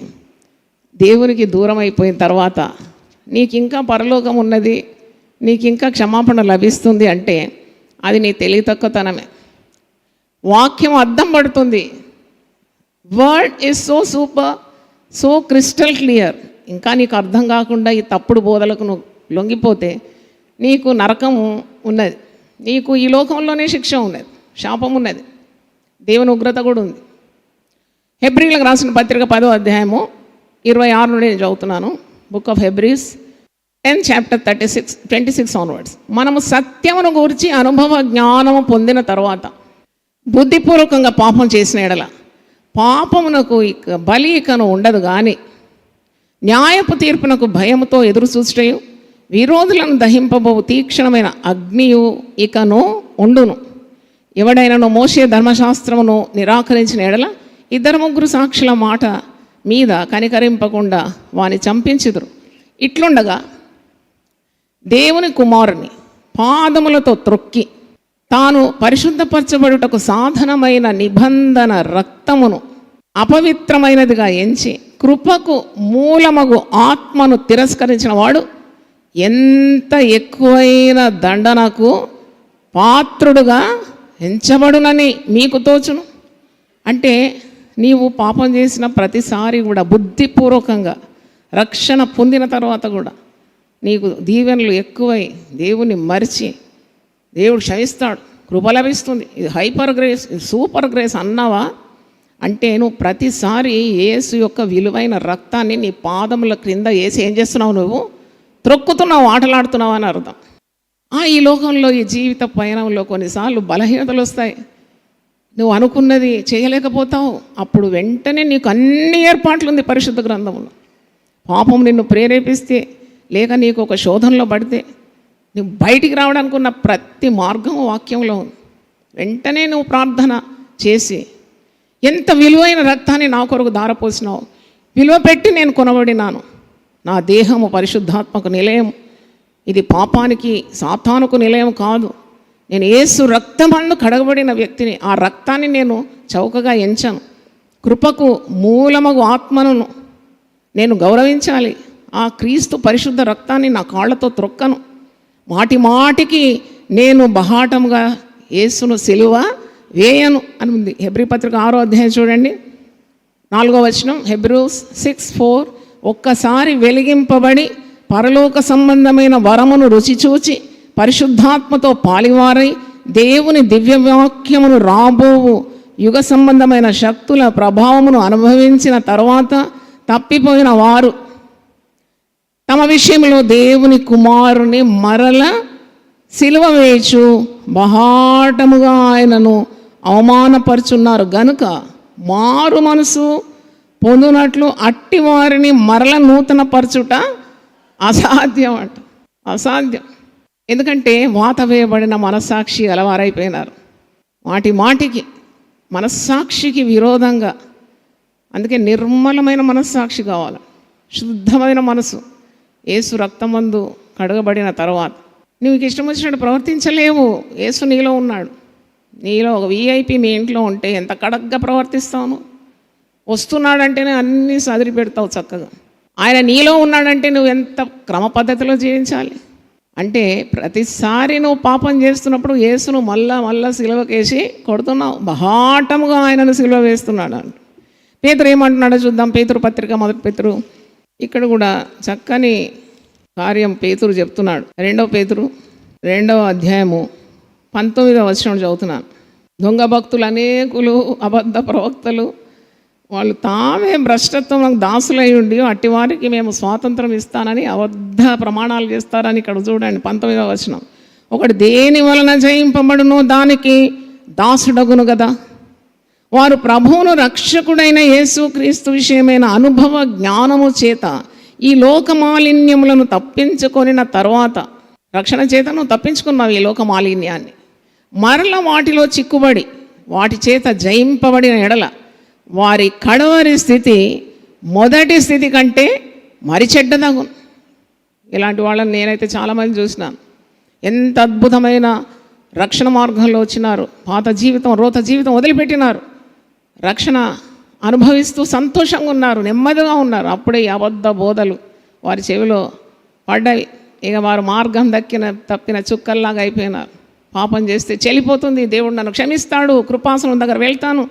దేవునికి దూరం అయిపోయిన తర్వాత నీకు ఇంకా పరలోకం ఉన్నది, నీకు ఇంకా క్షమాపణ లభిస్తుంది అంటే అది నీ తెలివి తక్కువతనమే. వాక్యం అర్థం పడుతుంది. Word is so super, so crystal clear. ఇంకా నీకు అర్థం కాకుండా ఈ తప్పుడు బోధలకు నువ్వు లొంగిపోతే నీకు నరకము ఉన్నది, నీకు ఈ లోకంలోనే శిక్ష ఉన్నది, శాపం ఉన్నది, దేవుని ఉగ్రత కూడా ఉంది. హెబ్రీలకు రాసిన పత్రిక 10వ అధ్యాయము 26 నుండి నేను చదువుతున్నాను. Book of Hebrews 10 chapter 26 onwards. మనము సత్యమును గురించి అనుభవ జ్ఞానము పొందిన తర్వాత బుద్ధిపూర్వకంగా పాపం చేసిన ఎడల పాపమునకు ఇక బలి ఇకను ఉండదు, కానీ న్యాయపు తీర్పునకు భయముతో ఎదురు చూచటయు విరోధులను దహింపబోవు తీక్షణమైన అగ్నియు ఇకను ఉండును. ఎవడైనాను మోషే ధర్మశాస్త్రమును నిరాకరించిన ఎడల 2-3 సాక్షుల మాట మీద కనికరింపకుండా వాని చంపించుదురు. ఇట్లుండగా దేవుని కుమారుని పాదములతో త్రొక్కి తాను పరిశుద్ధపరచబడుటకు సాధనమైన నిబంధన రక్తమును అపవిత్రమైనదిగా ఎంచి కృపకు మూలమగు ఆత్మను తిరస్కరించిన వాడు ఎంత ఎక్కువైన దండనకు పాత్రుడుగా ఎంచబడునని మీకు తోచును. అంటే నీవు పాపం చేసిన ప్రతిసారి కూడా బుద్ధిపూర్వకంగా రక్షణ పొందిన తర్వాత కూడా నీకు దీవెనలు ఎక్కువై దేవుని మరిచి దేవుడు క్షమిస్తాడు, కృప లభిస్తుంది. ఇది హైపర్ గ్రేస్, ఇది సూపర్ గ్రేస్ అన్నావా అంటే నువ్వు ప్రతిసారి యేసు యొక్క విలువైన రక్తాన్ని నీ పాదముల క్రింద వేసి ఏం చేస్తున్నావు? నువ్వు త్రొక్కుతున్నావు, ఆటలాడుతున్నావు అని అర్థం. ఈ లోకంలో ఈ జీవిత పయనంలో కొన్నిసార్లు బలహీనతలు వస్తాయి, నువ్వు అనుకున్నది చేయలేకపోతావు. అప్పుడు వెంటనే నీకు అన్ని ఏర్పాట్లు ఉంది పరిశుద్ధ గ్రంథంలో. పాపం నిన్ను ప్రేరేపిస్తే లేక నీకు ఒక శోధనలో పడితే నువ్వు బయటికి రావడానికి ఉన్న ప్రతి మార్గం వాక్యంలో ఉంది. వెంటనే నువ్వు ప్రార్థన చేసి ఎంత విలువైన రక్తాన్ని నా కొరకు ధారపోసినావు, విలువ పెట్టి నేను కొనబడినాను, నా దేహము పరిశుద్ధాత్మకు నిలయం, ఇది పాపానికి సాతానుకు నిలయం కాదు, నేను యేసు రక్తమందు కడగబడిన వ్యక్తిని, ఆ రక్తాన్ని నేను చౌకగా ఎంచాను, కృపకు మూలమగు ఆత్మను నేను గౌరవించాలి, ఆ క్రీస్తు పరిశుద్ధ రక్తాన్ని నా కాళ్ళతో త్రొక్కను, మాటి మాటికి నేను బహాటముగా యేసును సిలువ వేయను అని ఉంది. హెబ్రీ పత్రిక 6వ అధ్యాయం చూడండి, 4వ వచనం. హెబ్రూస్ 6:4. ఒక్కసారి వెలిగింపబడి పరలోక సంబంధమైన వరమును రుచి చూచి పరిశుద్ధాత్మతో పాలివారై దేవుని దివ్యవాక్యమును రాబోవు యుగ సంబంధమైన శక్తుల ప్రభావమును అనుభవించిన తర్వాత తప్పిపోయిన వారు తమ విషయంలో దేవుని కుమారుని మరల సిలువ వేయచు బహాటముగా ఆయనను అవమానపరుచున్నారు గనుక మారు మనసు పొందునట్లు అట్టి వారిని మరల నూతన పరచుట అసాధ్యం అంట. అసాధ్యం. ఎందుకంటే వాత వేయబడిన మనస్సాక్షి గలవారైపోయినారు. మాటి మాటికి మనస్సాక్షికి విరోధంగా. అందుకే నిర్మలమైన మనస్సాక్షి కావాలి, శుద్ధమైన మనసు. యేసు రక్తమందు కడగబడిన తర్వాత నువ్వు ఇష్టం వచ్చినట్టు ప్రవర్తించలేవు. యేసు నీలో ఉన్నాడు. నీలో ఒక వీఐపీ మీ ఇంట్లో ఉంటే ఎంత కడగ్గా ప్రవర్తిస్తావు. వస్తున్నాడంటేనే అన్నీ సదిరి పెడతావు చక్కగా. ఆయన నీలో ఉన్నాడంటే నువ్వు ఎంత క్రమ పద్ధతిలో జీవించాలి. అంటే ప్రతిసారి నువ్వు పాపం చేస్తున్నప్పుడు యేసును మళ్ళా సిలువకేసి కొడుతున్నావు, బహాటముగా ఆయనను సిలువ వేస్తున్నాడు అంట. పేతురు ఏమంటున్నాడో చూద్దాం. పేతురు పత్రిక 1 పేతురు. ఇక్కడ కూడా చక్కని కార్యం పేతురు చెప్తున్నాడు. 2 పేతురు 2వ అధ్యాయము 19వ వచనం చదువుతున్నాను. దొంగ భక్తులు అనేకులు, అబద్ధ ప్రవక్తలు, వాళ్ళు తామే భ్రష్టత్వం దాసులై ఉండి అట్టి వారికి మేము స్వాతంత్రం ఇస్తానని అబద్ధ ప్రమాణాలు చేస్తారని ఇక్కడ చూడండి 19వ వచనం. ఒకటి దేని వలన జయింపబడునో దానికి దాసుడగును కదా. వారు ప్రభువును రక్షకుడైన యేసుక్రీస్తు విషయమైన అనుభవ జ్ఞానము చేత ఈ లోక మాలిన్యములను తప్పించుకొనిన తర్వాత, రక్షణ చేత నువ్వు తప్పించుకున్నావు ఈ లోక మాలిన్యాన్ని, మరల వాటిలో చిక్కుబడి వాటి చేత జయింపబడిన ఎడల వారి కడవరి స్థితి మొదటి స్థితి కంటే మరి చెడ్డదగును. ఇలాంటి వాళ్ళని నేనైతే చాలామంది చూసినాను. ఎంత అద్భుతమైన రక్షణ మార్గంలో వచ్చినారు. పాత జీవితం, రోత జీవితం వదిలిపెట్టినారు. రక్షణ అనుభవిస్తూ సంతోషంగా ఉన్నారు, నెమ్మదిగా ఉన్నారు. అప్పుడే ఈ అబద్ధ బోధలు వారి చెవిలో పడ్డాయి. ఇక వారు మార్గం తప్పిన చుక్కల్లాగా అయిపోయినారు. పాపం చేస్తే చెల్లిపోతుంది, దేవుడు నన్ను క్షమిస్తాడు, కృపాసనం దగ్గర వెళ్తాను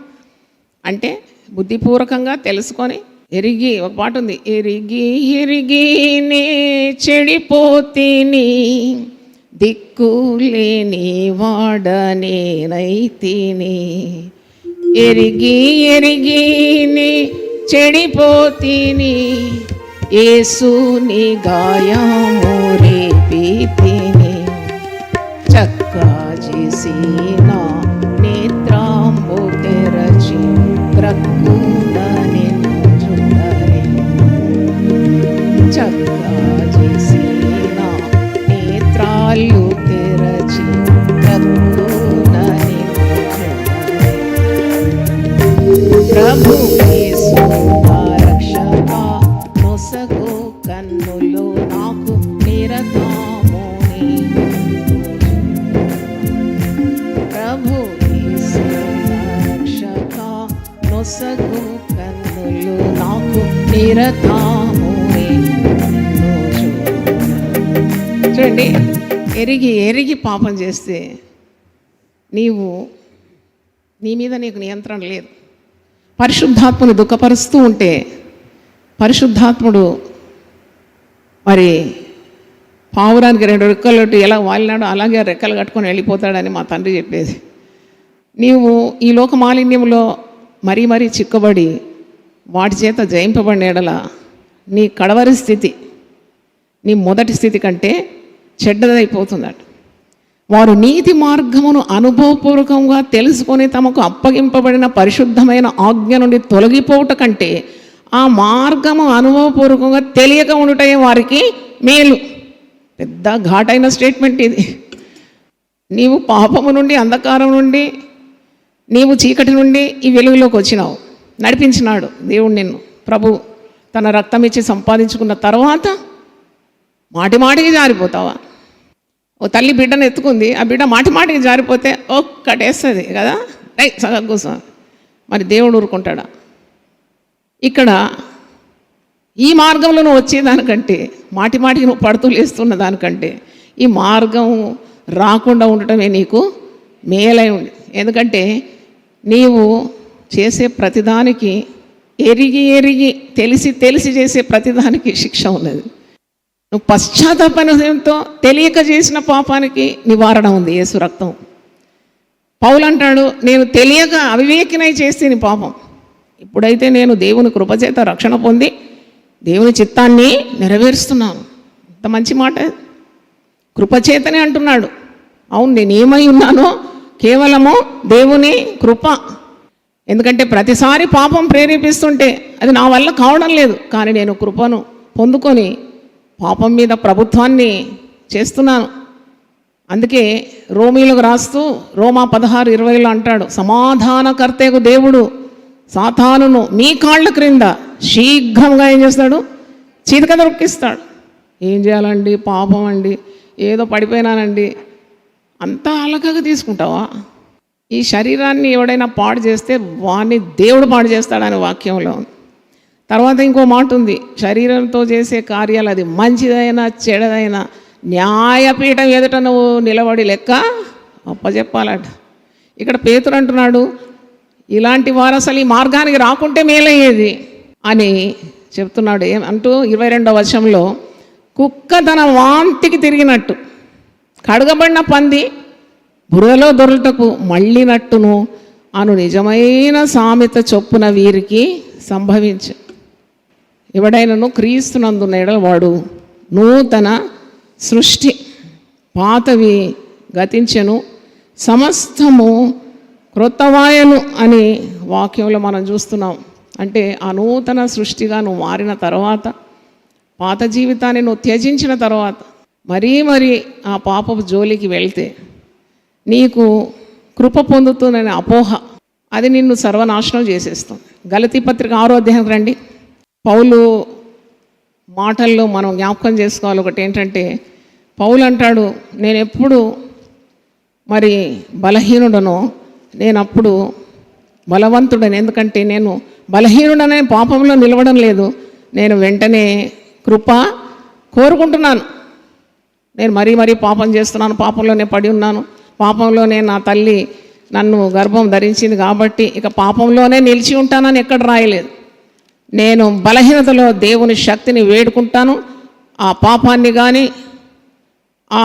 అంటే బుద్ధిపూర్వకంగా తెలుసుకొని ఎరిగి, ఒక పాట ఉంది, ఎరిగి ఎరిగి నే చెడిపోతీని, దిక్కులేని వాడనేనైతిని, ఎరిగి ఎరిగి నే చెడిపోతీని, యేసుని గాయము రేపితిని, చక్కా చేసి నా నేత్రాంబు తెరచి గ్రక్కున నిన్ను చూడరే, చక్కా చేసి నా నేత్రాలు తెరచి గ్రక్కున నిన్ను చూడరే. ప్రభు యేసు నా రక్షక, నొసగు కన్నులు నాకు నిరతము నీకు. ప్రభు యేసు నా రక్షక, నొసగు కన్నులు నాకు నిరతము నీకు. చూడండి, ఎరిగి ఎరిగి పాపం చేస్తే నీ మీద నీకు నియంత్రణ లేదు. పరిశుద్ధాత్మను దుఃఖపరుస్తూ ఉంటే పరిశుద్ధాత్ముడు మరి పావురానికి 2 రెక్కలు ఎలా వాలినాడో అలాగే రెక్కలు కట్టుకొని వెళ్ళిపోతాడని మా తండ్రి చెప్పేది. నీవు ఈ లోక మాలిన్యంలో మరీ మరీ చిక్కబడి వాటి చేత జయింపబడిన ఎడల నీ కడవరి స్థితి నీ మొదటి స్థితి కంటే చెడ్డదైపోతుందట. వారు నీతి మార్గమును అనుభవపూర్వకంగా తెలుసుకొని తమకు అప్పగింపబడిన పరిశుద్ధమైన ఆజ్ఞ నుండి తొలగిపోవుట కంటే ఆ మార్గము అనుభవపూర్వకంగా తెలియక ఉండుటే వారికి మేలు. పెద్ద ఘాటైన స్టేట్మెంట్ ఇది. నీవు పాపము నుండి, అంధకారం నుండి, నీవు చీకటి నుండి ఈ వెలుగులోకి వచ్చినావు. నడిపించినాడు దేవుడు నిన్ను. ప్రభు తన రక్తం ఇచ్చి సంపాదించుకున్న తర్వాత మాటి మాటికి జారిపోతావా? ఓ తల్లి బిడ్డను ఎత్తుకుంది, ఆ బిడ్డ మాటి మాటికి జారిపోతే ఒక్కటేస్తుంది కదా, సగం కోసం. మరి దేవుడు ఊరుకుంటాడా? ఇక్కడ ఈ మార్గంలో నువ్వు వచ్చేదానికంటే, మాటి మాటికి నువ్వు పడుతూ లేస్తున్న దానికంటే ఈ మార్గం రాకుండా ఉండటమే నీకు మేలై ఉంది. ఎందుకంటే నీవు చేసే ప్రతిదానికి, ఎరిగి ఎరిగి తెలిసి తెలిసి చేసే ప్రతిదానికి శిక్ష ఉన్నది. నువ్వు పశ్చాత్తాపంతో తెలియక చేసిన పాపానికి నివారణ ఉంది యేసు రక్తం. పౌలు అంటాడు, నేను తెలియక అవివేకినై చేస్తే నీ పాపం, ఇప్పుడైతే నేను దేవుని కృపచేత రక్షణ పొంది దేవుని చిత్తాన్ని నెరవేరుస్తున్నాను. ఇంత మంచి మాట, కృపచేతనే అంటున్నాడు. అవును, నేను ఏమై ఉన్నానో కేవలము దేవుని కృప. ఎందుకంటే ప్రతిసారి పాపం ప్రేరేపిస్తుంటే అది నా వల్ల కావడం లేదు, కానీ నేను కృపను పొందుకొని పాపం మీద ప్రభుత్వాన్ని చేస్తున్నాను. అందుకే రోమీలకు రాస్తూ రోమా 16:20 అంటాడు, సమాధానకర్తకు దేవుడు సాతానును మీ కాళ్ళ క్రింద శీఘ్రంగా ఏం చేస్తాడు? చీతిక దొరికిస్తాడు. ఏం చేయాలండి? పాపం అండి, ఏదో పడిపోయినానండి, అంతా అలకగా తీసుకుంటావా? ఈ శరీరాన్ని ఎవడైనా పాడు చేస్తే వాడిని దేవుడు పాడు చేస్తాడని వాక్యంలో. తర్వాత ఇంకో మాట ఉంది, శరీరంతో చేసే కార్యాలు అది మంచిదైనా చెడదైనా న్యాయపీఠం ఎదుట నువ్వు నిలబడి లెక్క అప్పచెప్పాలట. ఇక్కడ పేతురు అంటున్నాడు, ఇలాంటి వారు అసలు ఈ మార్గానికి రాకుంటే మేలయ్యేది అని చెప్తున్నాడు. అంటూ 22వ వచనంలో కుక్క తన వాంతికి తిరిగినట్టు కడగబడిన పంది బురదలో దొరలటకు మళ్ళినట్టును అను నిజమైన సామెత చొప్పున వీరికి సంభవించు. ఎవడైనను క్రీస్తునందున్న ఎడల వాడు నూతన సృష్టి, పాతవి గతించెను, సమస్తము క్రొత్తవాయను అని వాక్యంలో మనం చూస్తున్నాం. అంటే ఆ నూతన సృష్టిగా నువ్వు మారిన తర్వాత, పాత జీవితాన్ని నువ్వు త్యజించిన తర్వాత మరీ ఆ పాపపు జోలికి వెళ్తే నీకు కృప పొందుతుందనే అపోహ అది నిన్ను సర్వనాశనం చేసేస్తుంది. గలతీ పత్రిక 6వ అధ్యాయం రండి. పౌలు మాటల్లో మనం జ్ఞాపకం చేసుకోవాలి. ఒకటి ఏంటంటే, పౌలు అంటాడు, నేను ఎప్పుడు మరి బలహీనుడనో నేను అప్పుడు బలవంతుడని. ఎందుకంటే నేను బలహీనుడనే పాపంలో నిలవడం లేదు, నేను వెంటనే కృప కోరుకుంటున్నాను. నేను మరీ పాపం చేస్తున్నాను, పాపంలోనే పడి ఉన్నాను, పాపంలోనే నా తల్లి నన్ను గర్భం ధరించింది కాబట్టి ఇక పాపంలోనే నిలిచి ఉంటానని ఎక్కడ రాయలేదు. నేను బలహీనతలో దేవుని శక్తిని వేడుకుంటాను. ఆ పాపాన్ని కానీ ఆ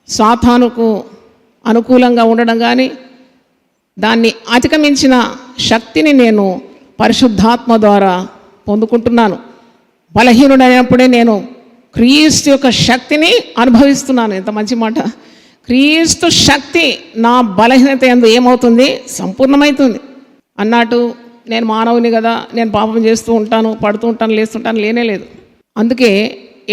సాతానుకు అనుకూలంగా ఉండడం కానీ దాన్ని అధిగమించిన శక్తిని నేను పరిశుద్ధాత్మ ద్వారా పొందుకుంటున్నాను. బలహీనుడైనప్పుడే నేను క్రీస్తు యొక్క శక్తిని అనుభవిస్తున్నాను. ఎంత మంచి మాట! క్రీస్తు శక్తి నా బలహీనత యందు ఏమవుతుంది? సంపూర్ణమవుతుంది అన్నట్టు. నేను మానవుని కదా, నేను పాపం చేస్తూ ఉంటాను, పడుతూ ఉంటాను, లేస్తుంటాను, లేనే లేదు. అందుకే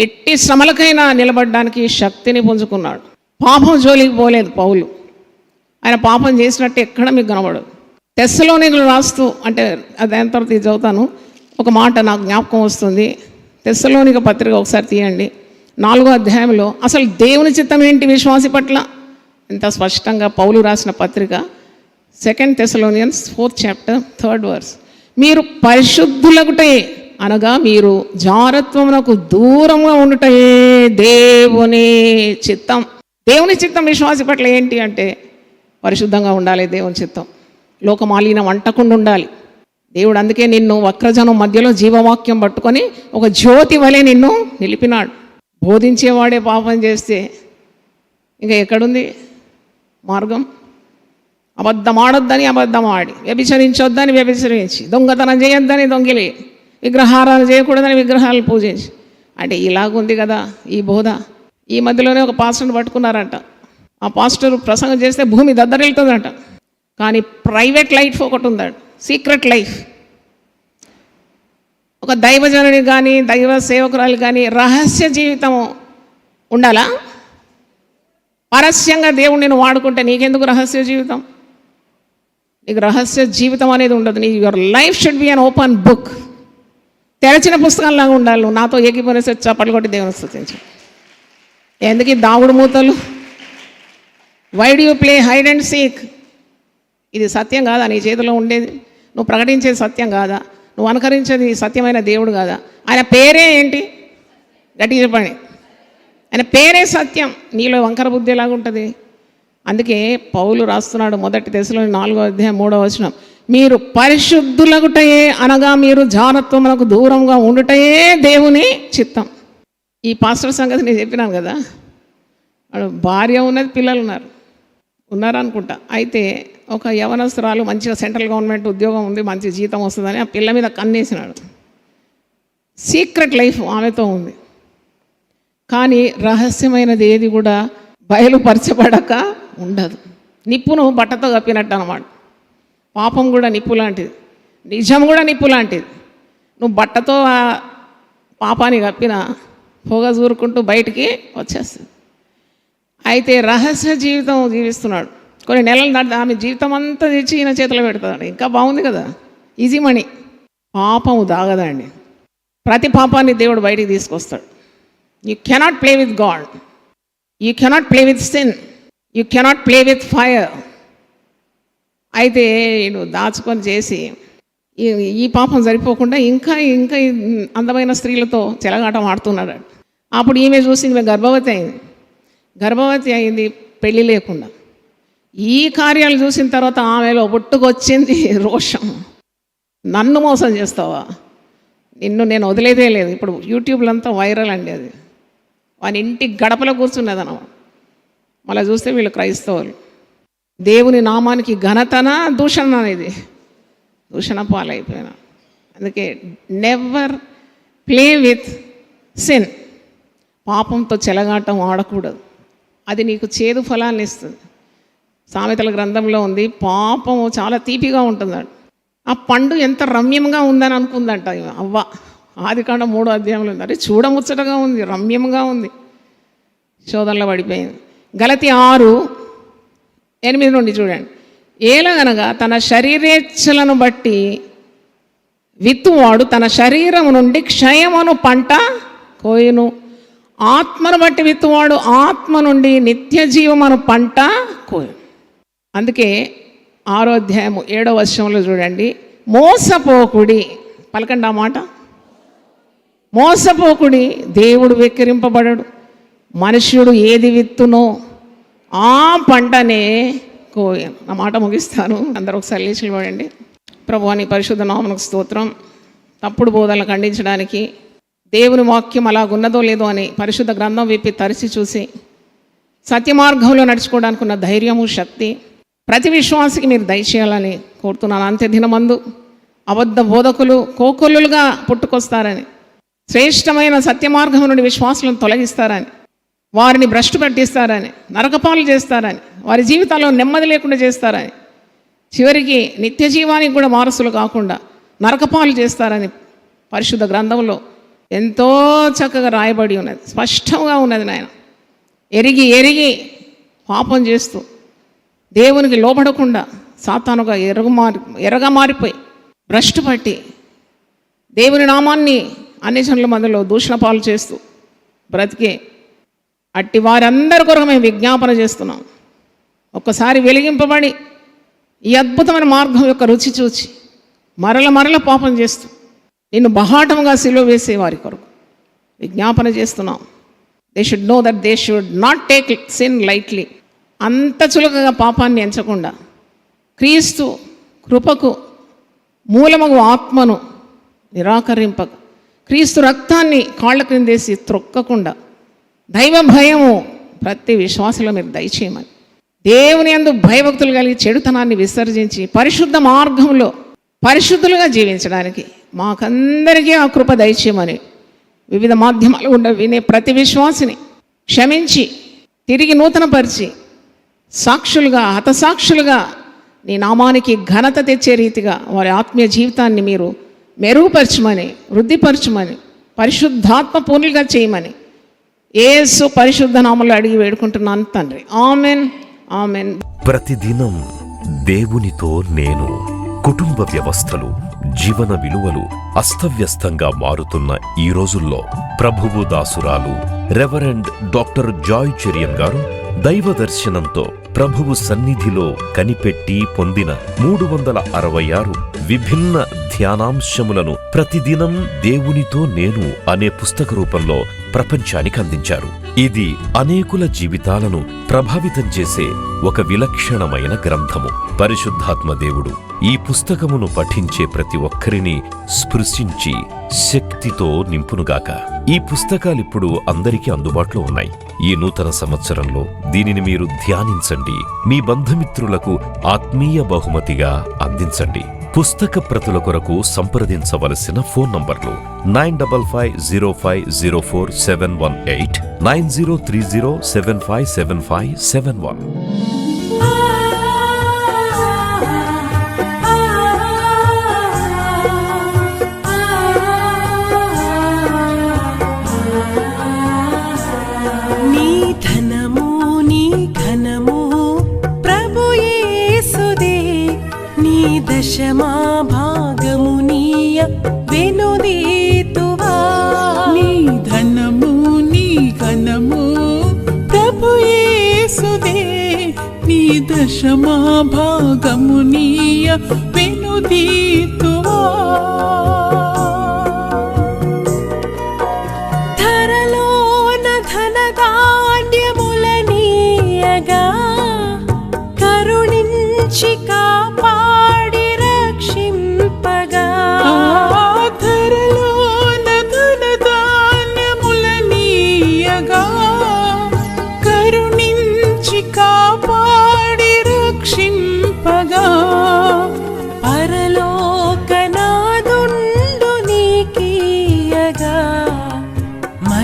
ఎట్టి శ్రమలకైనా నిలబడడానికి శక్తిని పుంజుకున్నాడు. పాపం జోలికి పోలేదు పౌలు. ఆయన పాపం చేసినట్టు ఎక్కడ మీకు కనబడదు. తెస్సలోనికలు రాస్తూ, అంటే దాని తర్వాత ఇది చదువుతాను, ఒక మాట నాకు జ్ఞాపకం వస్తుంది. తెస్సలోనిక పత్రిక ఒకసారి తీయండి. 4వ అధ్యాయంలో అసలు దేవుని చిత్తం ఏంటి విశ్వాసి పట్ల ఎంత స్పష్టంగా పౌలు రాసిన పత్రిక. 2 Thessalonians 4th chapter 3rd verse. మీరు పరిశుద్ధులగుటే అనగా మీరు జారత్వమునకు దూరంగా ఉండుటే దేవుని చిత్తం. దేవుని చిత్తం విశ్వాసి పట్ల ఏంటి అంటే పరిశుద్ధంగా ఉండాలి. దేవుని చిత్తం లోకమాలిన్యం అంటకుండా ఉండాలి. దేవుడు అందుకే నిన్ను వక్రజనం మధ్యలో జీవవాక్యం పట్టుకొని ఒక జ్యోతి వలె నిన్ను నిలిపినాడు. బోధించేవాడే పాపం చేస్తే ఇంకా ఎక్కడుంది మార్గం? అబద్ధం ఆడొద్దని అబద్ధం ఆడి, వ్యభిచరించొద్దని వ్యభిచరించి, దొంగతనం చేయొద్దని దొంగిలి, విగ్రహారాలు చేయకూడదని విగ్రహాలు పూజించి, అంటే ఇలాగుంది కదా ఈ బోధ. ఈ మధ్యలోనే ఒక పాస్టర్ని పట్టుకున్నారంట. ఆ పాస్టర్ ప్రసంగం చేస్తే భూమి దద్దరిల్తుందంట. కానీ ప్రైవేట్ లైఫ్ ఒకటి ఉందట, సీక్రెట్ లైఫ్. ఒక దైవజనుని కానీ దైవ సేవకురాలు కానీ రహస్య జీవితం ఉండాలా? పరస్యంగా దేవుడు నేను వాడుకుంటే నీకెందుకు రహస్య జీవితం? నీకు రహస్య జీవితం అనేది ఉండదు. Your life should be an open book. తెరచిన పుస్తకంలాగా ఉండాలి. నువ్వు నాతో ఏకీపోయిన చప్పట్లు కొట్టి దేవుని స్తుతించు. ఎందుకు ఈ దాగుడు మూతలు? Why do you play hide and seek? ఇది సత్యం కాదా? నీ చేతిలో ఉండేది నువ్వు ప్రకటించేది సత్యం కాదా? నువ్వు అనుకరించేది సత్యమైన దేవుడు కాదా? ఆయన పేరే ఏంటి? గట్టిగా చెప్పండి. ఆయన పేరే సత్యం. నీలో వంకర బుద్ధి ఎలాగుంటుంది? అందుకే పౌలు రాస్తున్నాడు 1 దశలోని 4వ అధ్యాయం 3వ వచనం, మీరు పరిశుద్ధులగుటయే అనగా మీరు జారత్వమునకు దూరంగా ఉండుటయే దేవుని చిత్తం. ఈ పాస్టర్ సంగతి నేను చెప్పినాను కదా, వాడు భార్య ఉన్నది, పిల్లలు ఉన్నారనుకుంటా. అయితే ఒక యవనస్తురాలు మంచిగా సెంట్రల్ గవర్నమెంట్ ఉద్యోగం ఉంది, మంచి జీతం వస్తుందని ఆ పిల్ల మీద కన్నేసినాడు. సీక్రెట్ లైఫ్ ఆమెతో ఉంది. కానీ రహస్యమైనది ఏది కూడా బయలుపరచబడక ఉండదు. నిప్పును బట్టతో కప్పినట్టు అన్నమాట. పాపం కూడా నిప్పు లాంటిది, నిజం కూడా నిప్పు లాంటిది. నువ్వు బట్టతో ఆ పాపాన్ని కప్పిన పొగ జూరుకుంటూ బయటికి వచ్చేస్తుంది. అయితే రహస్య జీవితం జీవిస్తున్నాడు. కొన్ని నెలలు దాటి ఆమె జీవితం అంతా తెచ్చి ఈయన చేతిలో పెడతాడు. ఇంకా బాగుంది కదా, ఈజీ మనీ. పాపము దాగదండి. ప్రతి పాపాన్ని దేవుడు బయటికి తీసుకొస్తాడు. You cannot play with God, you cannot play with sin, you cannot play with fire. అయితే నువ్వు దాచుకొని చేసి ఈ పాపం సరిపోకుండా ఇంకా ఇంకా అందమైన స్త్రీలతో చెలగాటం ఆడుతున్నాడు. అప్పుడు ఈమె చూసి ఈమె గర్భవతి అయింది. గర్భవతి అయింది పెళ్ళి లేకుండా. ఈ కార్యాలు చూసిన తర్వాత ఆమెలో పుట్టుకొచ్చింది రోషం. నన్ను మోసం చేస్తావా, నిన్ను నేను వదిలేదే లేదు. ఇప్పుడు యూట్యూబ్లో అంతా వైరల్ అండి అది. వాని ఇంటి గడపలో కూర్చున్నది అన్నమాట. మళ్ళీ చూస్తే వీళ్ళు క్రైస్తవులు. దేవుని నామానికి ఘనతన దూషణ అనేది, దూషణ పాలైపోయినా. అందుకే నెవర్ ప్లే విత్ సిన్. పాపంతో చెలగాటం ఆడకూడదు, అది నీకు చేదు ఫలాన్ని ఇస్తుంది. సామెతల గ్రంథంలో ఉంది, పాపము చాలా తీపిగా ఉంటుందంట. ఆ పండు ఎంత రమ్యంగా ఉందని అనుకుందంట అవ్వ. ఆదికాండం 3వ అధ్యాయంలో ఉంది. అరే చూడముచ్చటగా ఉంది, రమ్యంగా ఉంది. శోధనలో పడిపోయింది. గలతీ 6:8 నుండి చూడండి. ఏలగనగా తన శరీరేచ్ఛలను బట్టి విత్తువాడు తన శరీరము నుండి క్షయమును పంట కోయును, ఆత్మను బట్టి విత్తువాడు ఆత్మ నుండి నిత్య జీవమును పంట కోయును. అందుకే 6వ అధ్యాయము 7వ వచనంలో చూడండి, మోసపోకుడి. పలకండి ఆ మాట, మోసపోకుడి, దేవుడు వెక్కిరింపబడడు. మనుష్యుడు ఏది విత్తునో ఆ పంటనే కోయను. నా మాట ముగిస్తాను. అందరూ ఒకసారి లేచి నిలబడండి. ప్రభువా నీ పరిశుద్ధ నామమునకు స్తోత్రం. తప్పుడు బోధనలు ఖండించడానికి దేవుని వాక్యం అలాగున్నదో లేదో అని పరిశుద్ధ గ్రంథం విప్పి తరిచి చూసి సత్య మార్గంలో నడుచుకోవడానికి ఉన్న ధైర్యము, శక్తి ప్రతి విశ్వాసికి మీరు దయచేయాలని కోరుతున్నాను. అంత్యదినమందు అబద్ధ బోధకులు కోకొల్లులుగా పుట్టుకొస్తారని, శ్రేష్టమైన సత్య మార్గం నుండి విశ్వాసులను తొలగిస్తారని, వారిని భ్రష్టు పట్టిస్తారని, నరకపాలు చేస్తారని, వారి జీవితాల్లో నెమ్మది లేకుండా చేస్తారని, చివరికి నిత్య జీవానికి కూడా వారసులు కాకుండా నరకపాలు చేస్తారని పరిశుద్ధ గ్రంథంలో ఎంతో చక్కగా రాయబడి ఉన్నది, స్పష్టంగా ఉన్నది. నాయన ఎరిగి పాపం చేస్తూ దేవునికి లోబడకుండా సాతానుగా ఎరగా మారిపోయి భ్రష్టు పట్టి దేవుని నామాన్ని అన్ని జనుల మధ్యలో దూషణ పాలు చేస్తూ బ్రతికే అట్టి వారందరి కొరకు మేము విజ్ఞాపన చేస్తున్నాం. ఒక్కసారి వెలిగింపబడి ఈ అద్భుతమైన మార్గం యొక్క రుచి చూచి మరల పాపం చేస్తూ నిన్ను బహాటంగా సిలువ వేసే వారి కొరకు విజ్ఞాపన చేస్తున్నాం. They should know that they should not take sin lightly. అంత చులకగా పాపాన్ని ఎంచకుండా క్రీస్తు కృపకు మూలమగు ఆత్మను నిరాకరింపక, క్రీస్తు రక్తాన్ని కాళ్ళ క్రిందేసి త్రొక్కకుండా దైవ భయము ప్రతి విశ్వాసంలో మీరు దయచేయమని, దేవుని యందు భయభక్తులు కలిగి చెడుతనాన్ని విసర్జించి పరిశుద్ధ మార్గంలో పరిశుద్ధులుగా జీవించడానికి మాకందరికీ ఆ కృప దయచేయమని వివిధ మాధ్యమాలు గుండా వినే ప్రతి విశ్వాసిని క్షమించి తిరిగి నూతనపరిచి సాక్షులుగా హతసాక్షులుగా నీ నామానికి ఘనత తెచ్చే రీతిగా వారి ఆత్మీయ జీవితాన్ని మీరు మెరుగుపరచమని, వృద్ధిపరచమని, పరిశుద్ధాత్మ పూర్ణులుగా చేయమని యేసు పరిశుద్ధ నామములో అడిగి వేడుకుంటున్నాను తండ్రి. Amen, amen.
ప్రతిదినం దేవునితో నేను. కుటుంబ వ్యవస్థలు, జీవన విలువలు అస్తవ్యస్తంగా మారుతున్న ఈ రోజుల్లో ప్రభువు దాసురాలు రెవరెండ్ డాక్టర్ జాయ్ చెరియన్ గారు దైవ దర్శనంతో ప్రభువు సన్నిధిలో కనిపెట్టి పొందిన 366 విభిన్న ధ్యానాంశములను ప్రతిదినం దేవునితో నేను అనే పుస్తక రూపంలో ప్రపంచానికి అందించారు. ఇది అనేకుల జీవితాలను ప్రభావితం చేసే ఒక విలక్షణమైన గ్రంథము. పరిశుద్ధాత్మ దేవుడు ఈ పుస్తకమును పఠించే ప్రతి ఒక్కరిని స్పృశించి శక్తితో నింపునుగాక. ఈ పుస్తకాలిప్పుడు అందరికీ అందుబాటులో ఉన్నాయి. ఈ నూతన సంవత్సరంలో దీనిని మీరు ధ్యానించండి, మీ బంధుమిత్రులకు ఆత్మీయ బహుమతిగా అందించండి. పుస్తక ప్రతుల కొరకు సంప్రదించవలసిన ఫోన్ నంబర్లు 9505044718, 9030757571.
దశమా భాగమునీయ వెనుదీతువా. నీ ధనము నీ ఘనము ప్రభు యేసుదే, నీ దశమా భాగమునీయ వెనుదీతువా. ధరలోన ధనధాన్యములనీయగా కరు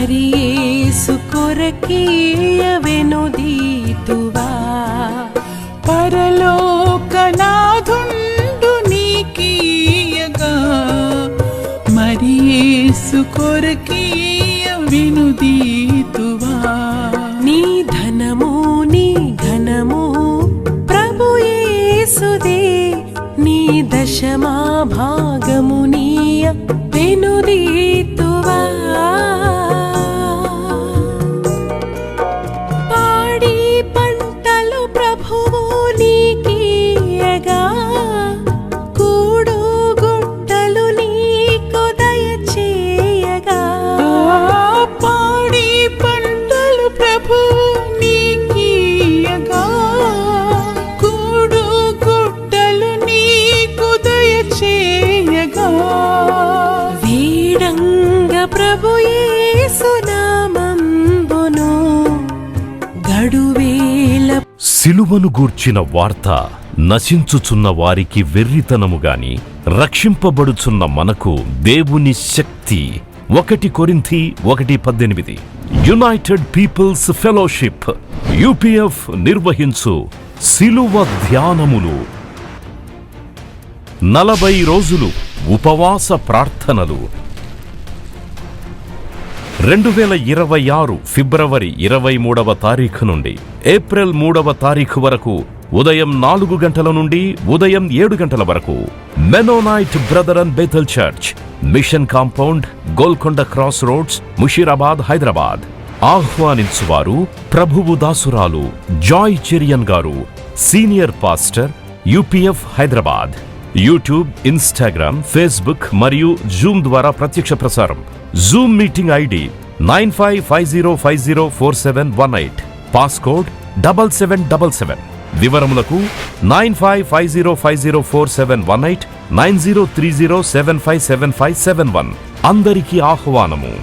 మరి యేసు కొరకీయ వెనుదీతువా
పరలోకనాథుండు నీకీయగా మరి యేసు కొరకీయ వినుదీతువా
నీ ధనము నీ ఘనము ప్రభు యేసుదే నీ దశమా భాగము నీయ వెనుదీతువా పాడి పంటలు ప్రభువు నీకీయగా కూడు గుట్టలు నీకు దయచేయగా
పాడి పంటలు ప్రభు నీకీయగా కూడు గుట్టలు నీకు దయచేయగా
వీడంగ ప్రభు యేసు నామంబును గడువేల
సిలువను గూర్చిన వార్త నశించుచున్న వారికి వెర్రితనము గాని రక్షింపబడుచున్న మనకు దేవుని శక్తి. 1 కొరింథీ 1:18. యునైటెడ్ పీపుల్స్ ఫెలోషిప్ UPF నిర్వహించు సిలువ ధ్యానములు. 40 రోజులు ఉపవాస ప్రార్థనలు. 2026 ఫిబ్రవరి 23వ తారీఖు నుండి ఏప్రిల్ 3వ తారీఖు వరకు ఉదయం 4 గంటల నుండి ఉదయం 7 గంటల వరకు Mennonite brother and Bethel church, mission compound, Golconda cross roads, Musheerabad, Hyderabad. ఆహ్వానించువారు ప్రభువు దాసురాలు జాయ్ చెరియన్ గారు, senior pastor, UPF Hyderabad. YouTube, Instagram, Facebook మరియు జూమ్ ద్వారా ప్రత్యక్ష ప్రసారం. Zoom meeting ID 9550504718. పాస్కోడ్ 7777. వివరములకు 9550504718, 9030757571. అందరికీ ఆహ్వానము.